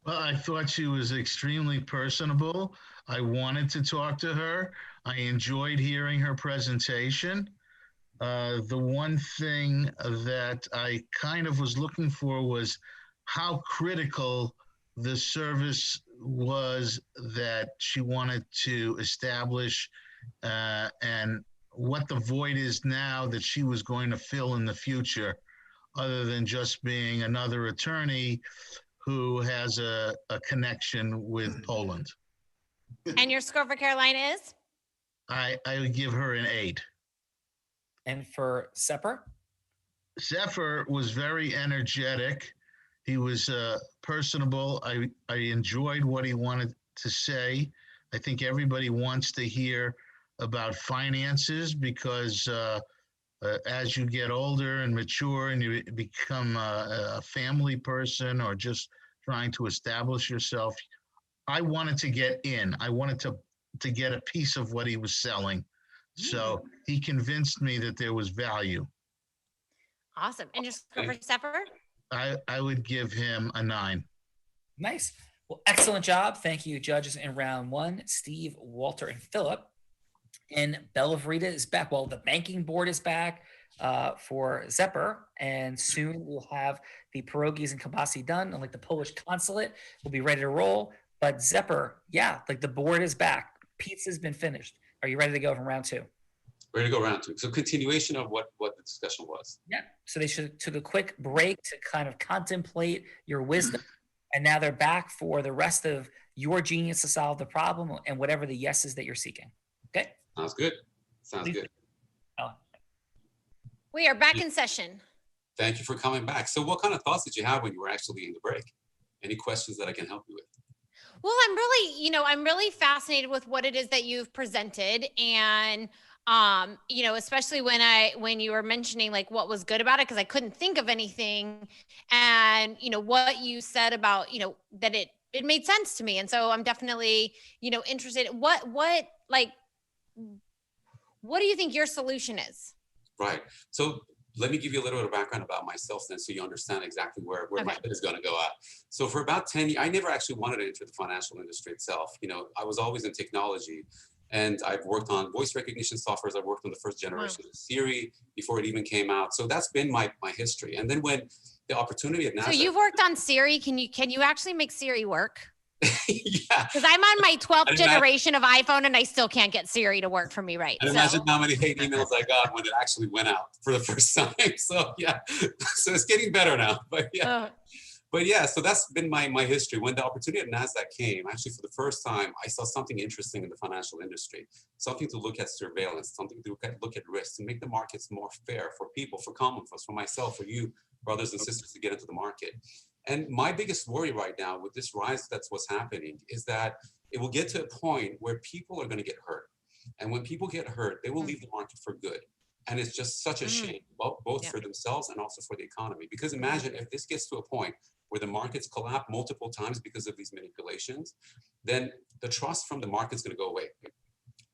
Well, I thought she was extremely personable. I wanted to talk to her. I enjoyed hearing her presentation. The one thing that I kind of was looking for was how critical the service was that she wanted to establish and what the void is now that she was going to fill in the future, other than just being another attorney who has a connection with Poland. And your score for Carolina is? I would give her an 8. And for Zephyr? Zephyr was very energetic. He was personable. I enjoyed what he wanted to say. I think everybody wants to hear about finances because as you get older and mature and you become a family person or just trying to establish yourself, I wanted to get in. I wanted to get a piece of what he was selling. So he convinced me that there was value. Awesome. And your score for Zephyr? I would give him a 9. Nice. Well, excellent job. Thank you, judges in round 1, Steve, Walter, and Philip. And Bella Verita is back. Well, the banking board is back for Zephyr, and soon we'll have the pierogies and kibasi done, and like the Polish consulate will be ready to roll. But Zephyr, yeah, like the board is back. Pizza's been finished. Are you ready to go from round 2? Ready to go round 2. So continuation of what the discussion was. Yeah. So they took a quick break to kind of contemplate your wisdom. And now they're back for the rest of your genius to solve the problem and whatever the yeses that you're seeking. Okay? Sounds good. Sounds good. We are back in session. Thank you for coming back. So what kind of thoughts did you have when you were actually in the break? Any questions that I can help you with? Well, I'm really fascinated with what it is that you've presented, and especially when you were mentioning like what was good about it, because I couldn't think of anything, and what you said about that it made sense to me, and so I'm definitely interested. What do you think your solution is? Right. So let me give you a little bit of background about myself then, so you understand exactly where my head is going to go at. So for about 10 years, I never actually wanted to enter the financial industry itself. I was always in technology, and I've worked on voice recognition softwares. I worked on the first generation of Siri before it even came out. So that's been my history. And then when the opportunity at NASDAQ. So you've worked on Siri. Can you actually make Siri work? Yeah. Because I'm on my 12th generation of iPhone and I still can't get Siri to work for me right. And imagine how many hate emails I got when it actually went out for the first time. So yeah, so it's getting better now. But yeah, so that's been my history. When the opportunity at NASDAQ came, actually for the first time, I saw something interesting in the financial industry, something to look at surveillance, something to look at risk, to make the markets more fair for people, for common folks, for myself, for you, brothers and sisters, to get into the market. And my biggest worry right now with this rise, that's what's happening, is that it will get to a point where people are going to get hurt. And when people get hurt, they will leave the market for good. And it's just such a shame, both for themselves and also for the economy. Because imagine if this gets to a point where the markets collapse multiple times because of these manipulations, then the trust from the market's going to go away.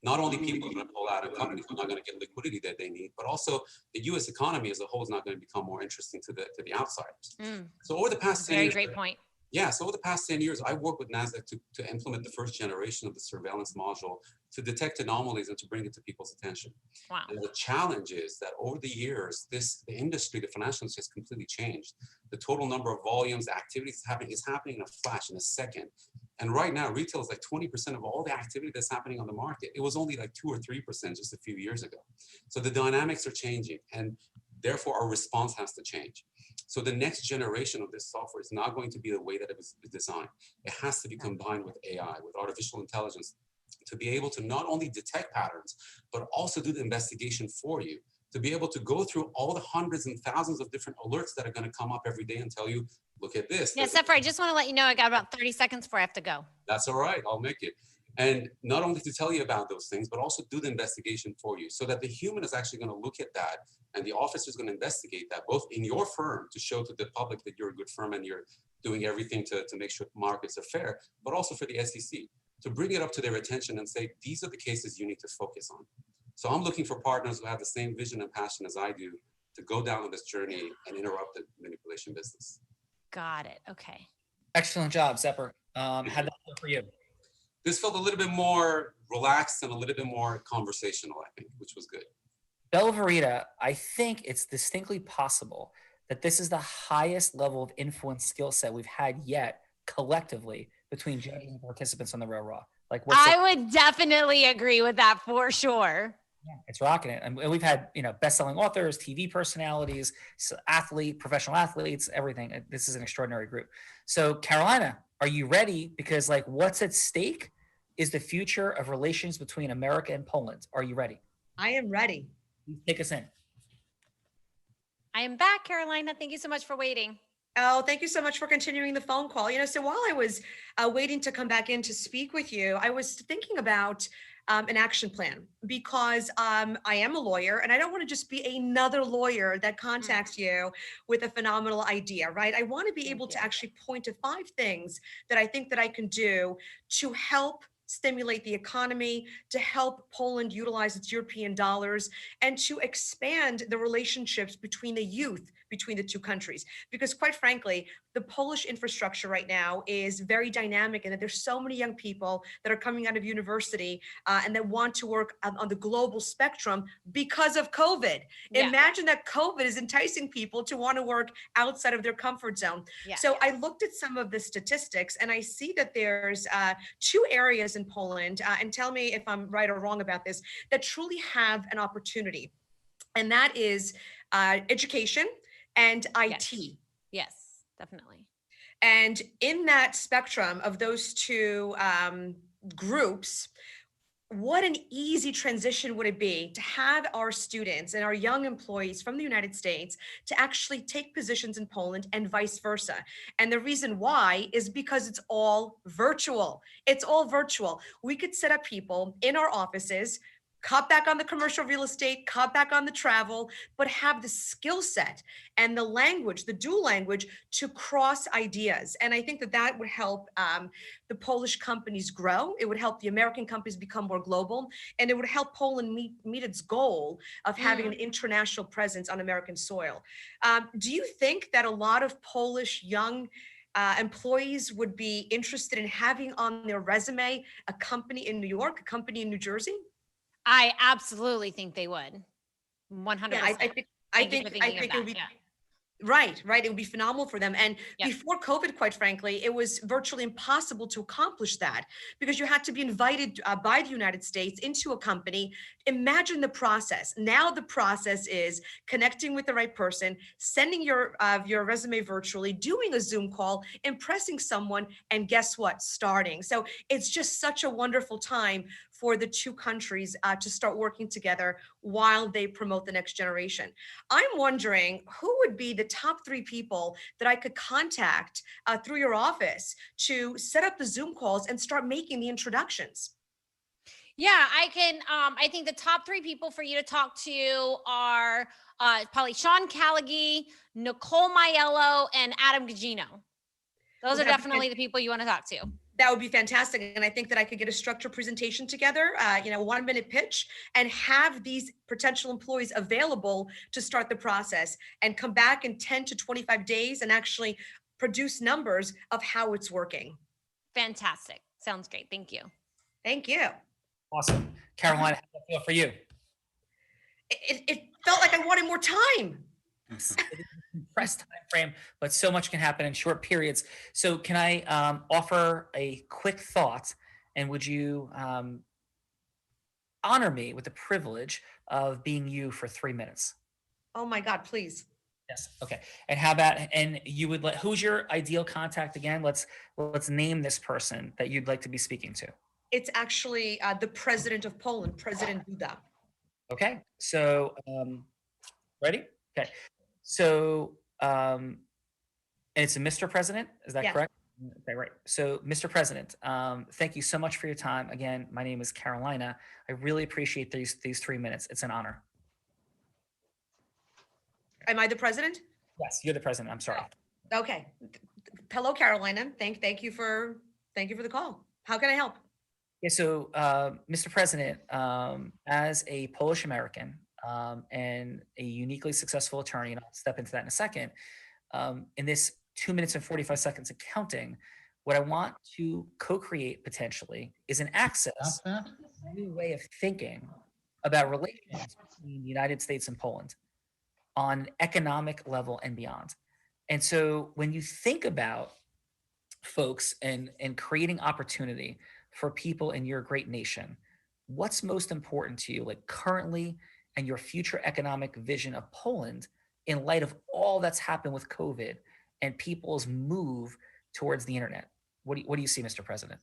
Not only people are going to pull out and companies are not going to get liquidity that they need, but also the U.S. economy as a whole is not going to become more interesting to the outsiders. So over the past 10 years, great point. Yeah, so over the past 10 years, I worked with NASDAQ to implement the first generation of the surveillance module to detect anomalies and to bring it to people's attention. Wow. And the challenge is that over the years, the industry, the financial industry has completely changed. The total number of volumes, activities is happening in a flash, in a second. And right now, retail is like 20% of all the activity that's happening on the market. It was only like 2 or 3% just a few years ago. So the dynamics are changing, and therefore our response has to change. So the next generation of this software is not going to be the way that it was designed. It has to be combined with AI, with artificial intelligence, to be able to not only detect patterns, but also do the investigation for you, to be able to go through all the hundreds and thousands of different alerts that are going to come up every day and tell you, look at this. Yeah, Zephyr, I just want to let you know I got about 30 seconds before I have to go. That's all right. I'll make it. And not only to tell you about those things, but also do the investigation for you so that the human is actually going to look at that and the officer is going to investigate that both in your firm to show to the public that you're a good firm and you're doing everything to make sure markets are fair, but also for the SEC to bring it up to their attention and say, these are the cases you need to focus on. So I'm looking for partners who have the same vision and passion as I do to go down on this journey and interrupt the manipulation business. Got it. Okay. Excellent job, Zephyr. How'd that feel for you? This felt a little bit more relaxed and a little bit more conversational, I think, which was good. Bella Verita, I think it's distinctly possible that this is the highest level of influence skill set we've had yet collectively between judges and participants on the Real Raw. I would definitely agree with that for sure. Yeah, it's rocking it. And we've had, best-selling authors, TV personalities, professional athletes, everything. This is an extraordinary group. So Carolina, are you ready? Because like what's at stake is the future of relations between America and Poland. Are you ready? I am ready. Please take us in. I am back, Carolina. Thank you so much for waiting. Oh, thank you so much for continuing the phone call. So while I was waiting to come back in to speak with you, I was thinking about an action plan because I am a lawyer and I don't want to just be another lawyer that contacts you with a phenomenal idea, right? I want to be able to actually point to 5 things that I think that I can do to help stimulate the economy, to help Poland utilize its European dollars, and to expand the relationships between the youth between the two countries. Because quite frankly, the Polish infrastructure right now is very dynamic and that there's so many young people that are coming out of university and that want to work on the global spectrum because of COVID. Yeah. Imagine that COVID is enticing people to want to work outside of their comfort zone. Yeah. So I looked at some of the statistics and I see that there's 2 areas in Poland, and tell me if I'm right or wrong about this, that truly have an opportunity. And that is education and IT. Yes, definitely. And in that spectrum of those 2 groups, what an easy transition would it be to have our students and our young employees from the United States to actually take positions in Poland and vice versa. And the reason why is because it's all virtual. It's all virtual. We could set up people in our offices, cut back on the commercial real estate, cut back on the travel, but have the skill set and the language, the dual language to cross ideas. And I think that that would help the Polish companies grow. It would help the American companies become more global, and it would help Poland meet its goal of having an international presence on American soil. Do you think that a lot of Polish young employees would be interested in having on their resume a company in New York, a company in New Jersey? I absolutely think they would. 100%. Yeah, I think it would be right. It would be phenomenal for them. And before COVID, quite frankly, it was virtually impossible to accomplish that because you had to be invited by the United States into a company. Imagine the process. Now the process is connecting with the right person, sending your resume virtually, doing a Zoom call, impressing someone, and guess what? Starting. So it's just such a wonderful time for the 2 countries to start working together while they promote the next generation. I'm wondering who would be the top 3 people that I could contact through your office to set up the Zoom calls and start making the introductions. Yeah, I can. I think the top 3 people for you to talk to are probably Sean Callaghy, Nicole Maiello, and Adam Gugino. Those are definitely the people you want to talk to. That would be fantastic. And I think that I could get a structured presentation together, 1-minute pitch, and have these potential employees available to start the process and come back in 10 to 25 days and actually produce numbers of how it's working. Fantastic. Sounds great. Thank you. Thank you. Awesome. Carolina, how does it feel for you? It felt like I wanted more time. Compressed time frame, but so much can happen in short periods. So can I offer a quick thought, and would you honor me with the privilege of being you for 3 minutes? Oh my God, please. Yes. Okay. And how about, and you would who's your ideal contact again? Let's name this person that you'd like to be speaking to. It's actually the president of Poland, President Duda. Okay. So ready? Okay. So, and it's a Mr. President, is that correct? Okay, right. So, Mr. President, thank you so much for your time. Again, my name is Carolina. I really appreciate these 3 minutes. It's an honor. Am I the president? Yes, you're the president. I'm sorry. Okay. Hello, Carolina. Thank you for the call. How can I help? Yeah. So, Mr. President, as a Polish American, and a uniquely successful attorney, and I'll step into that in a second. In this 2 minutes and 45 seconds of counting, what I want to co-create potentially is an access to a new way of thinking about relations between the United States and Poland on an economic level and beyond. And so when you think about folks and creating opportunity for people in your great nation, what's most important to you, like currently, and your future economic vision of Poland in light of all that's happened with COVID and people's move towards the internet? What do you see, Mr. President?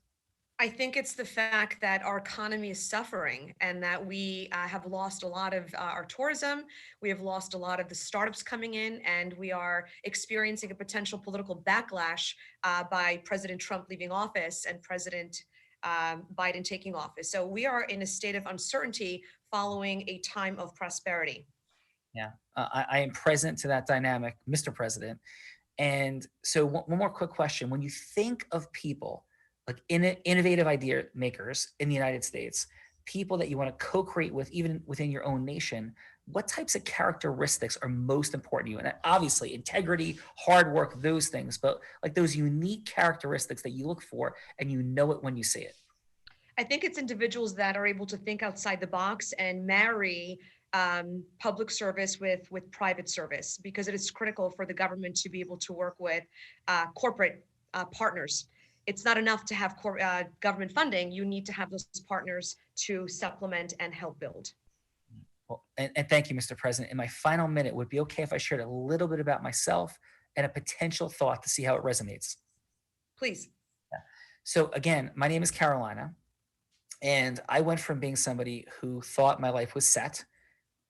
I think it's the fact that our economy is suffering and that we have lost a lot of our tourism. We have lost a lot of the startups coming in, and we are experiencing a potential political backlash by President Trump leaving office and President Biden taking office. So we are in a state of uncertainty following a time of prosperity. Yeah, I am present to that dynamic, Mr. President. And so one more quick question. When you think of people like innovative idea makers in the United States, people that you want to co-create with even within your own nation, what types of characteristics are most important to you? And obviously integrity, hard work, those things, but like those unique characteristics that you look for and you know it when you see it. I think it's individuals that are able to think outside the box and marry public service with private service, because it is critical for the government to be able to work with corporate partners. It's not enough to have government funding. You need to have those partners to supplement and help build. Well, and thank you, Mr. President. In my final minute, would it be okay if I shared a little bit about myself and a potential thought to see how it resonates? Please. Yeah. So again, my name is Carolina, and I went from being somebody who thought my life was set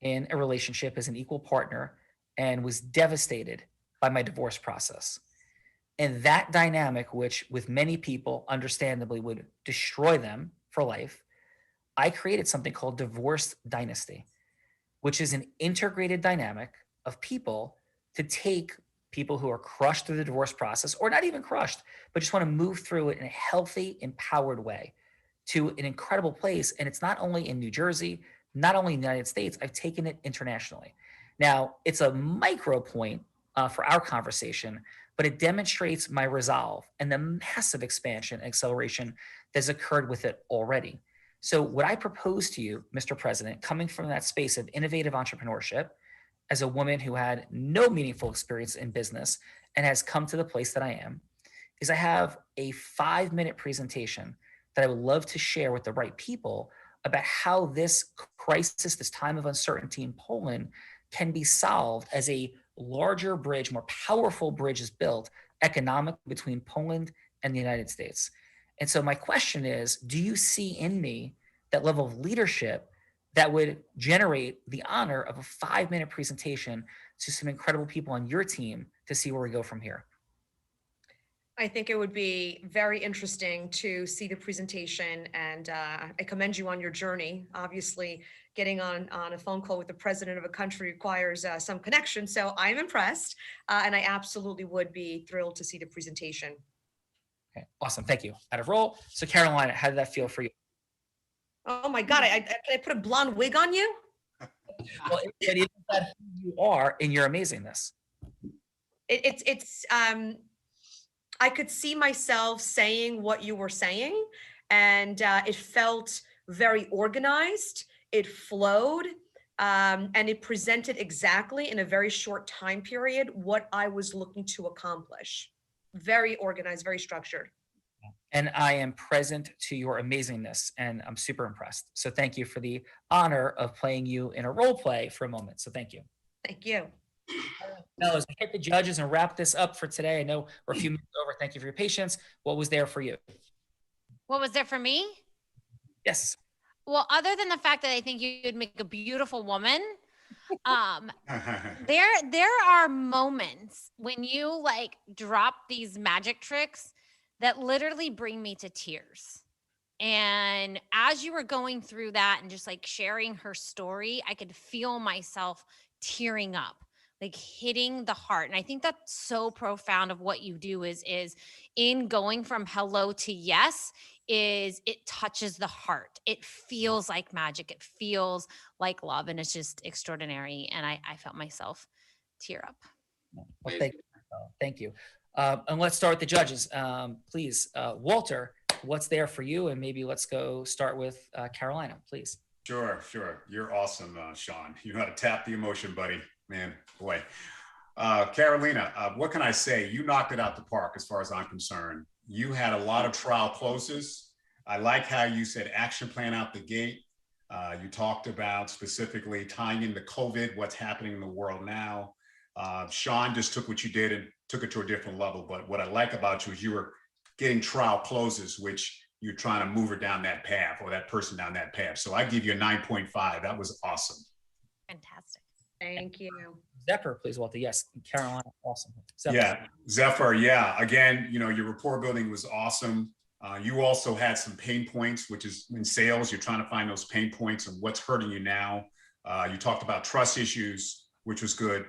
in a relationship as an equal partner and was devastated by my divorce process. And that dynamic, which with many people understandably would destroy them for life, I created something called Divorce Dynasty, which is an integrated dynamic of people to take people who are crushed through the divorce process, or not even crushed, but just want to move through it in a healthy, empowered way to an incredible place. And it's not only in New Jersey, not only in the United States, I've taken it internationally. Now, it's a micro point for our conversation, but it demonstrates my resolve and the massive expansion and acceleration that's occurred with it already. So what I propose to you, Mr. President, coming from that space of innovative entrepreneurship, as a woman who had no meaningful experience in business and has come to the place that I am, is I have a 5-minute presentation that I would love to share with the right people about how this crisis, this time of uncertainty in Poland, can be solved as a larger bridge, more powerful bridge is built economically between Poland and the United States. And so my question is, do you see in me that level of leadership that would generate the honor of a 5-minute presentation to some incredible people on your team to see where we go from here? I think it would be very interesting to see the presentation, and I commend you on your journey. Obviously, getting on a phone call with the president of a country requires some connection, so I'm impressed, and I absolutely would be thrilled to see the presentation. Okay, awesome, thank you. Out of roll. So Carolina, how did that feel for you? Oh my God, I put a blonde wig on you? Well, it is that who you are in your amazingness. It's I could see myself saying what you were saying, and it felt very organized. It flowed, and it presented exactly in a very short time period what I was looking to accomplish. Very organized, very structured. And I am present to your amazingness, and I'm super impressed. So thank you for the honor of playing you in a role play for a moment. So thank you. Thank you. Now, as we hit the judges and wrap this up for today, I know we're a few minutes over. Thank you for your patience. What was there for you? What was there for me? Yes. Well, other than the fact that I think you'd make a beautiful woman, there are moments when you like drop these magic tricks that literally bring me to tears. And as you were going through that and just like sharing her story, I could feel myself tearing up, like hitting the heart. And I think that's so profound of what you do is in going from hello to yes, is it touches the heart. It feels like magic. It feels like love. And it's just extraordinary. And I felt myself tear up. Well, thank you. And let's start with the judges. Please, Walter, what's there for you? And maybe let's go start with Carolina, please. Sure. You're awesome, Sean. You know how to tap the emotion, buddy. Man, boy. Carolina, what can I say? You knocked it out the park as far as I'm concerned. You had a lot of trial closes. I like how you said action plan out the gate. You talked about specifically tying into COVID, what's happening in the world now. Sean just took what you did and took it to a different level. But what I like about you is you were getting trial closes, which you're trying to move her down that path or that person down that path. So I give you a 9.5. That was awesome. Fantastic. Thank you. Zephyr, please, Walter. Yes, Carolina, awesome. Zephyr. Yeah, Zephyr. Yeah, again, you know, your rapport building was awesome. You also had some pain points, which is in sales, you're trying to find those pain points and what's hurting you now. You talked about trust issues, which was good.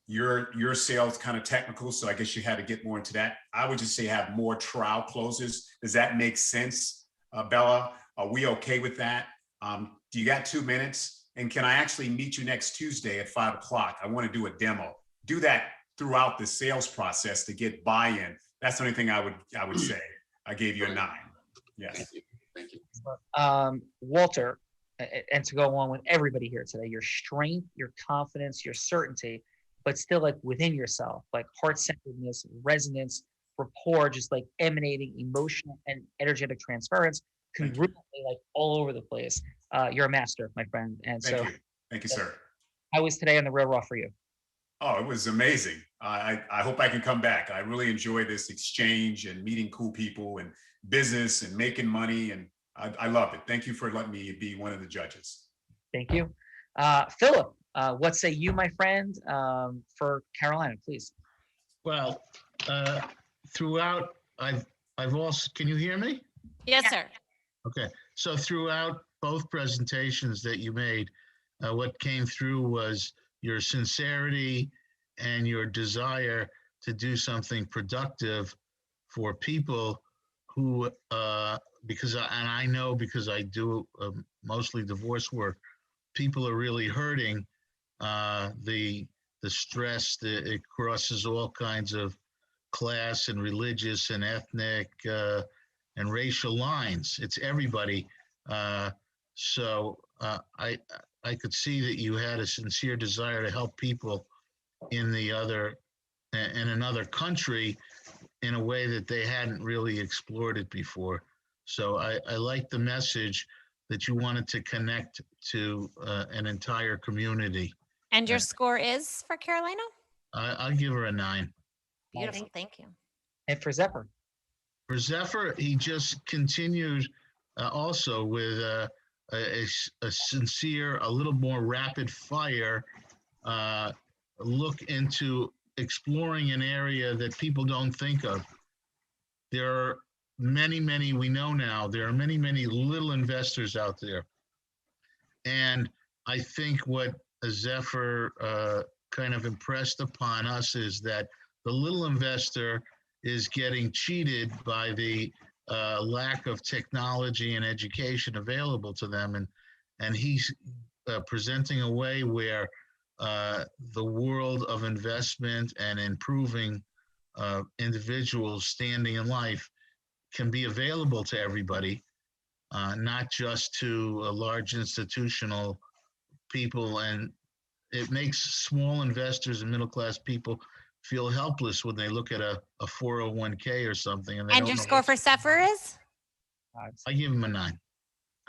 Your sales kind of technical, so I guess you had to get more into that. I would just say have more trial closes. Does that make sense, Bella? Are we okay with that? Do you got 2 minutes? And can I actually meet you next Tuesday at 5 o'clock? I want to do a demo. Do that throughout the sales process to get buy-in. That's the only thing I would say. I gave you a 9. Yes. Thank you. Walter, and to go along with everybody here today, your strength, your confidence, your certainty, but still like within yourself, like heart-centeredness, resonance, rapport, just like emanating emotional and energetic transference, congruently like all over the place. You're a master, my friend. And Thank you, sir. How was today on the Real Raw for you? Oh, it was amazing. I hope I can come back. I really enjoy this exchange and meeting cool people and business and making money. And I love it. Thank you for letting me be one of the judges. Thank you. Philip, what say you, my friend, for Carolina, please? Well, throughout, I've also, can you hear me? Yes, sir. Okay, so throughout both presentations that you made, what came through was your sincerity and your desire to do something productive for people who, because I know because I do mostly divorce work, people are really hurting. The stress, it crosses all kinds of class and religious and ethnic and racial lines. It's everybody. So I could see that you had a sincere desire to help people in another country in a way that they hadn't really explored it before. So I like the message that you wanted to connect to an entire community. And your score is for Carolina? I'll give her a 9. Beautiful. Thank you. And for Zephyr? For Zephyr, he just continued also with a sincere, a little more rapid fire look into exploring an area that people don't think of. There are many, we know now, there are many little investors out there. And I think what Zephyr kind of impressed upon us is that the little investor is getting cheated by the lack of technology and education available to them. And he's presenting a way where the world of investment and improving individuals' standing in life can be available to everybody, not just to large institutional people. And it makes small investors and middle-class people feel helpless when they look at a 401k or something. And your score for Zephyr is? I give him a 9.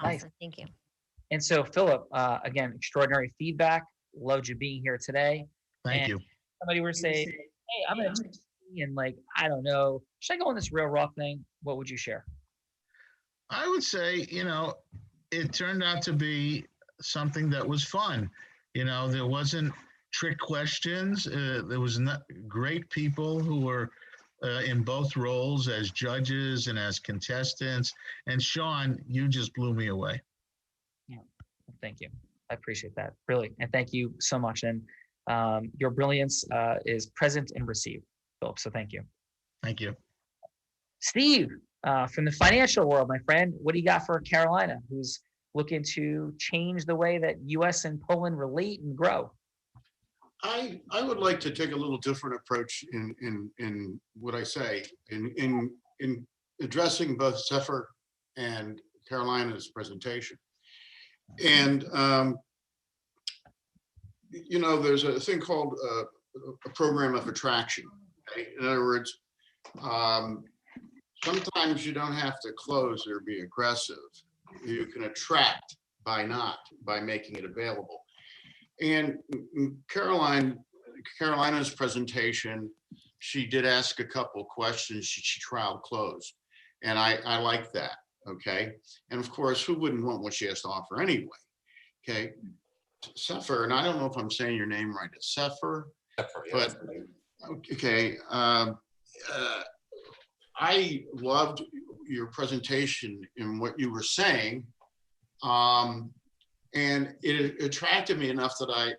Nice. Awesome. Thank you. And so, Philip, again, extraordinary feedback. Loved you being here today. Thank you. Somebody were saying, hey, I'm going to and like, I don't know, should I go on this Real Raw thing? What would you share? I would say, it turned out to be something that was fun. There wasn't trick questions. There was great people who were in both roles as judges and as contestants. And Sean, you just blew me away. Yeah, thank you. I appreciate that, really. And thank you so much. And your brilliance is present and received, Philip. So thank you. Thank you. Steve, from the financial world, my friend, what do you got for Carolina, who's looking to change the way that U.S. and Poland relate and grow? I would like to take a little different approach in what I say in addressing both Zephyr and Carolina's presentation. And there's a thing called a program of attraction. Okay? In other words, sometimes you don't have to close or be aggressive. You can attract by making it available. And Carolina's presentation, she did ask a couple questions. She trial closed, and I like that. Okay, and of course, who wouldn't want what she has to offer anyway? Okay, Zephyr, and I don't know if I'm saying your name right. It's Zephyr. Zephyr, yeah, But okay, I loved your presentation and what you were saying, and it attracted me enough that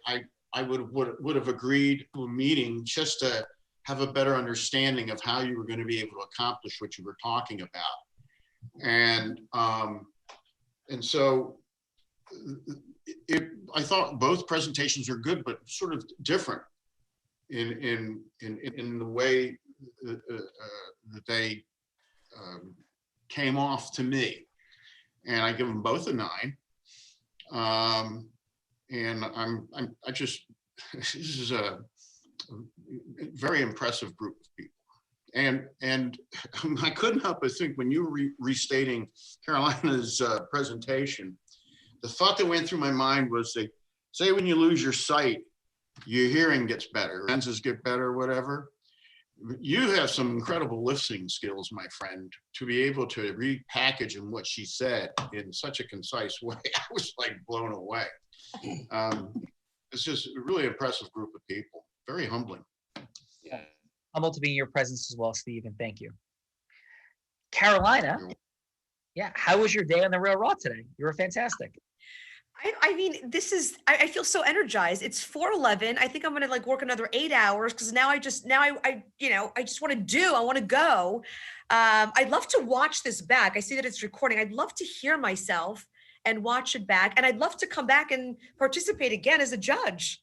I would have agreed to a meeting just to have a better understanding of how you were going to be able to accomplish what you were talking about. And so I thought both presentations are good, but sort of different in the way that they came off to me. And I give them both a 9. And I just, this is a very impressive group of people. And I couldn't help but think when you were restating Carolina's presentation, the thought that went through my mind was, they say when you lose your sight, your hearing gets better, lenses get better, whatever. You have some incredible listening skills, my friend, to be able to repackage in what she said in such a concise way. I was like blown away. It's just a really impressive group of people. Very humbling. Yeah. Humbled to be in your presence as well, Steve, and thank you. Carolina, yeah, how was your day on the Real Raw today? You were fantastic. I mean, I feel so energized. It's 4:11. I think I'm going to work another 8 hours because now I just want to go. I'd love to watch this back. I see that it's recording. I'd love to hear myself and watch it back. And I'd love to come back and participate again as a judge.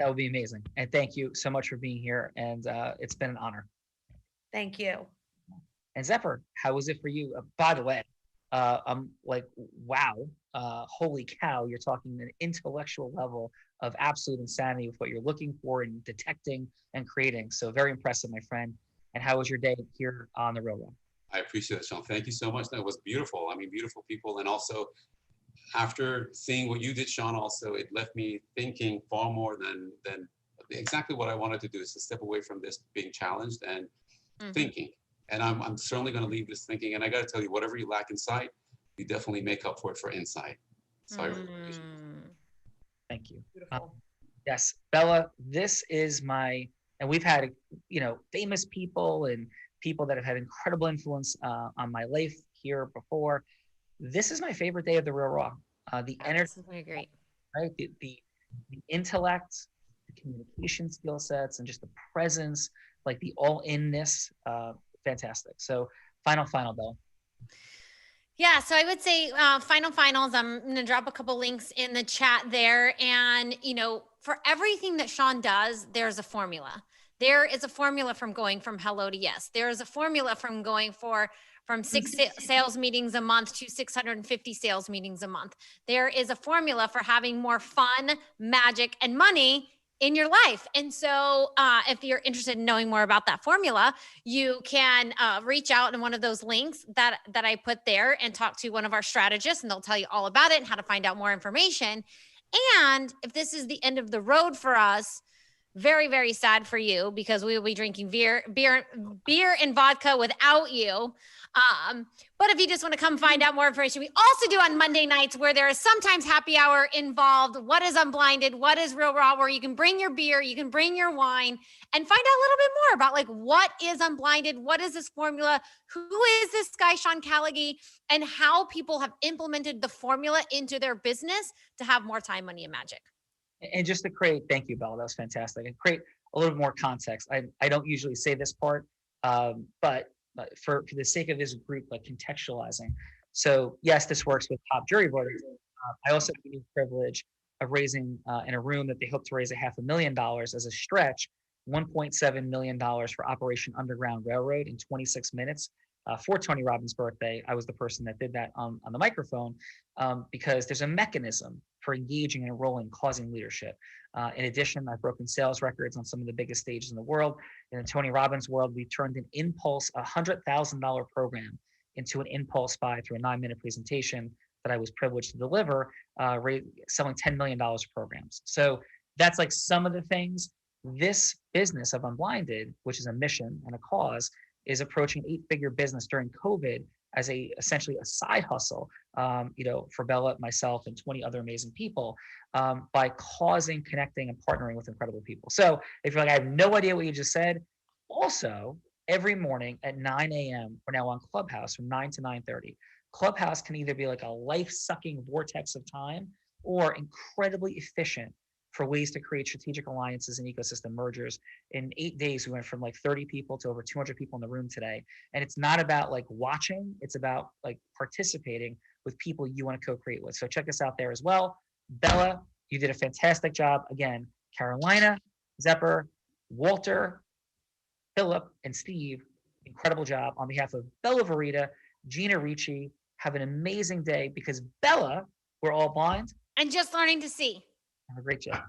That would be amazing. And thank you so much for being here. And it's been an honor. Thank you. And Zephyr, how was it for you? By the way, I'm like, wow, holy cow, you're talking an intellectual level of absolute insanity with what you're looking for and detecting and creating. So very impressive, my friend. And how was your day here on the Real Raw? I appreciate it, Sean. Thank you so much. That was beautiful. I mean, beautiful people. And also, after seeing what you did, Sean, also, it left me thinking far more than exactly what I wanted to do, is to step away from this being challenged and thinking. And I'm certainly going to leave this thinking. And I got to tell you, whatever you lack in sight, you definitely make up for it for insight. So I really appreciate it. Thank you. Yes, Bella, this is and we've had, famous people and people that have had incredible influence on my life here before. This is my favorite day of the Real Raw. The energy, great. Right? The intellect, the communication skill sets, and just the presence, like the all-inness, fantastic. So final, Bella. Yeah, so I would say finals. I'm going to drop a couple links in the chat there. And, for everything that Sean does, there's a formula. There is a formula from going from hello to yes. There is a formula from going from 6 sales meetings a month to 650 sales meetings a month. There is a formula for having more fun, magic, and money in your life. And so if you're interested in knowing more about that formula, you can reach out in one of those links that I put there and talk to one of our strategists, and they'll tell you all about it and how to find out more information. And if this is the end of the road for us, very, very sad for you, because we will be drinking beer and vodka without you. But if you just want to come find out more information, we also do on Monday nights, where there is sometimes happy hour involved. What is Unblinded? What is Real Raw? Where you can bring your beer, you can bring your wine, and find out a little bit more about what is Unblinded? What is this formula? Who is this guy, Sean Callaghy? And how people have implemented the formula into their business to have more time, money, and magic. And just to create, thank you, Bella, that was fantastic. And create a little bit more context. I don't usually say this part, but for the sake of this group, contextualizing. So yes, this works with top jury voters. I also have the privilege of raising in a room that they hope to raise $500,000 as a stretch, $1.7 million for Operation Underground Railroad in 26 minutes. For Tony Robbins' birthday, I was the person that did that on the microphone, because there's a mechanism for engaging and enrolling, causing leadership. In addition, I've broken sales records on some of the biggest stages in the world. In the Tony Robbins world, we turned an impulse, $100,000 program, into an impulse buy through a 9-minute presentation that I was privileged to deliver, selling $10 million of programs. So that's like some of the things. This business of Unblinded, which is a mission and a cause, is approaching 8-figure business during COVID as essentially a side hustle, for Bella, myself, and 20 other amazing people, by causing, connecting, and partnering with incredible people. So if you're like, I have no idea what you just said, also every morning at 9 a.m., we're now on Clubhouse from 9 to 9:30. Clubhouse can either be like a life-sucking vortex of time or incredibly efficient for ways to create strategic alliances and ecosystem mergers. In 8 days, we went from like 30 people to over 200 people in the room today. And it's not about like watching, it's about like participating with people you want to co-create with. So check us out there as well. Bella, you did a fantastic job. Again, Carolina, Zephyr, Walter, Philip, and Steve, incredible job. On behalf of Bella Verita, Gina Ricci, have an amazing day, because Bella, we're all blind and just learning to see. Have a great job.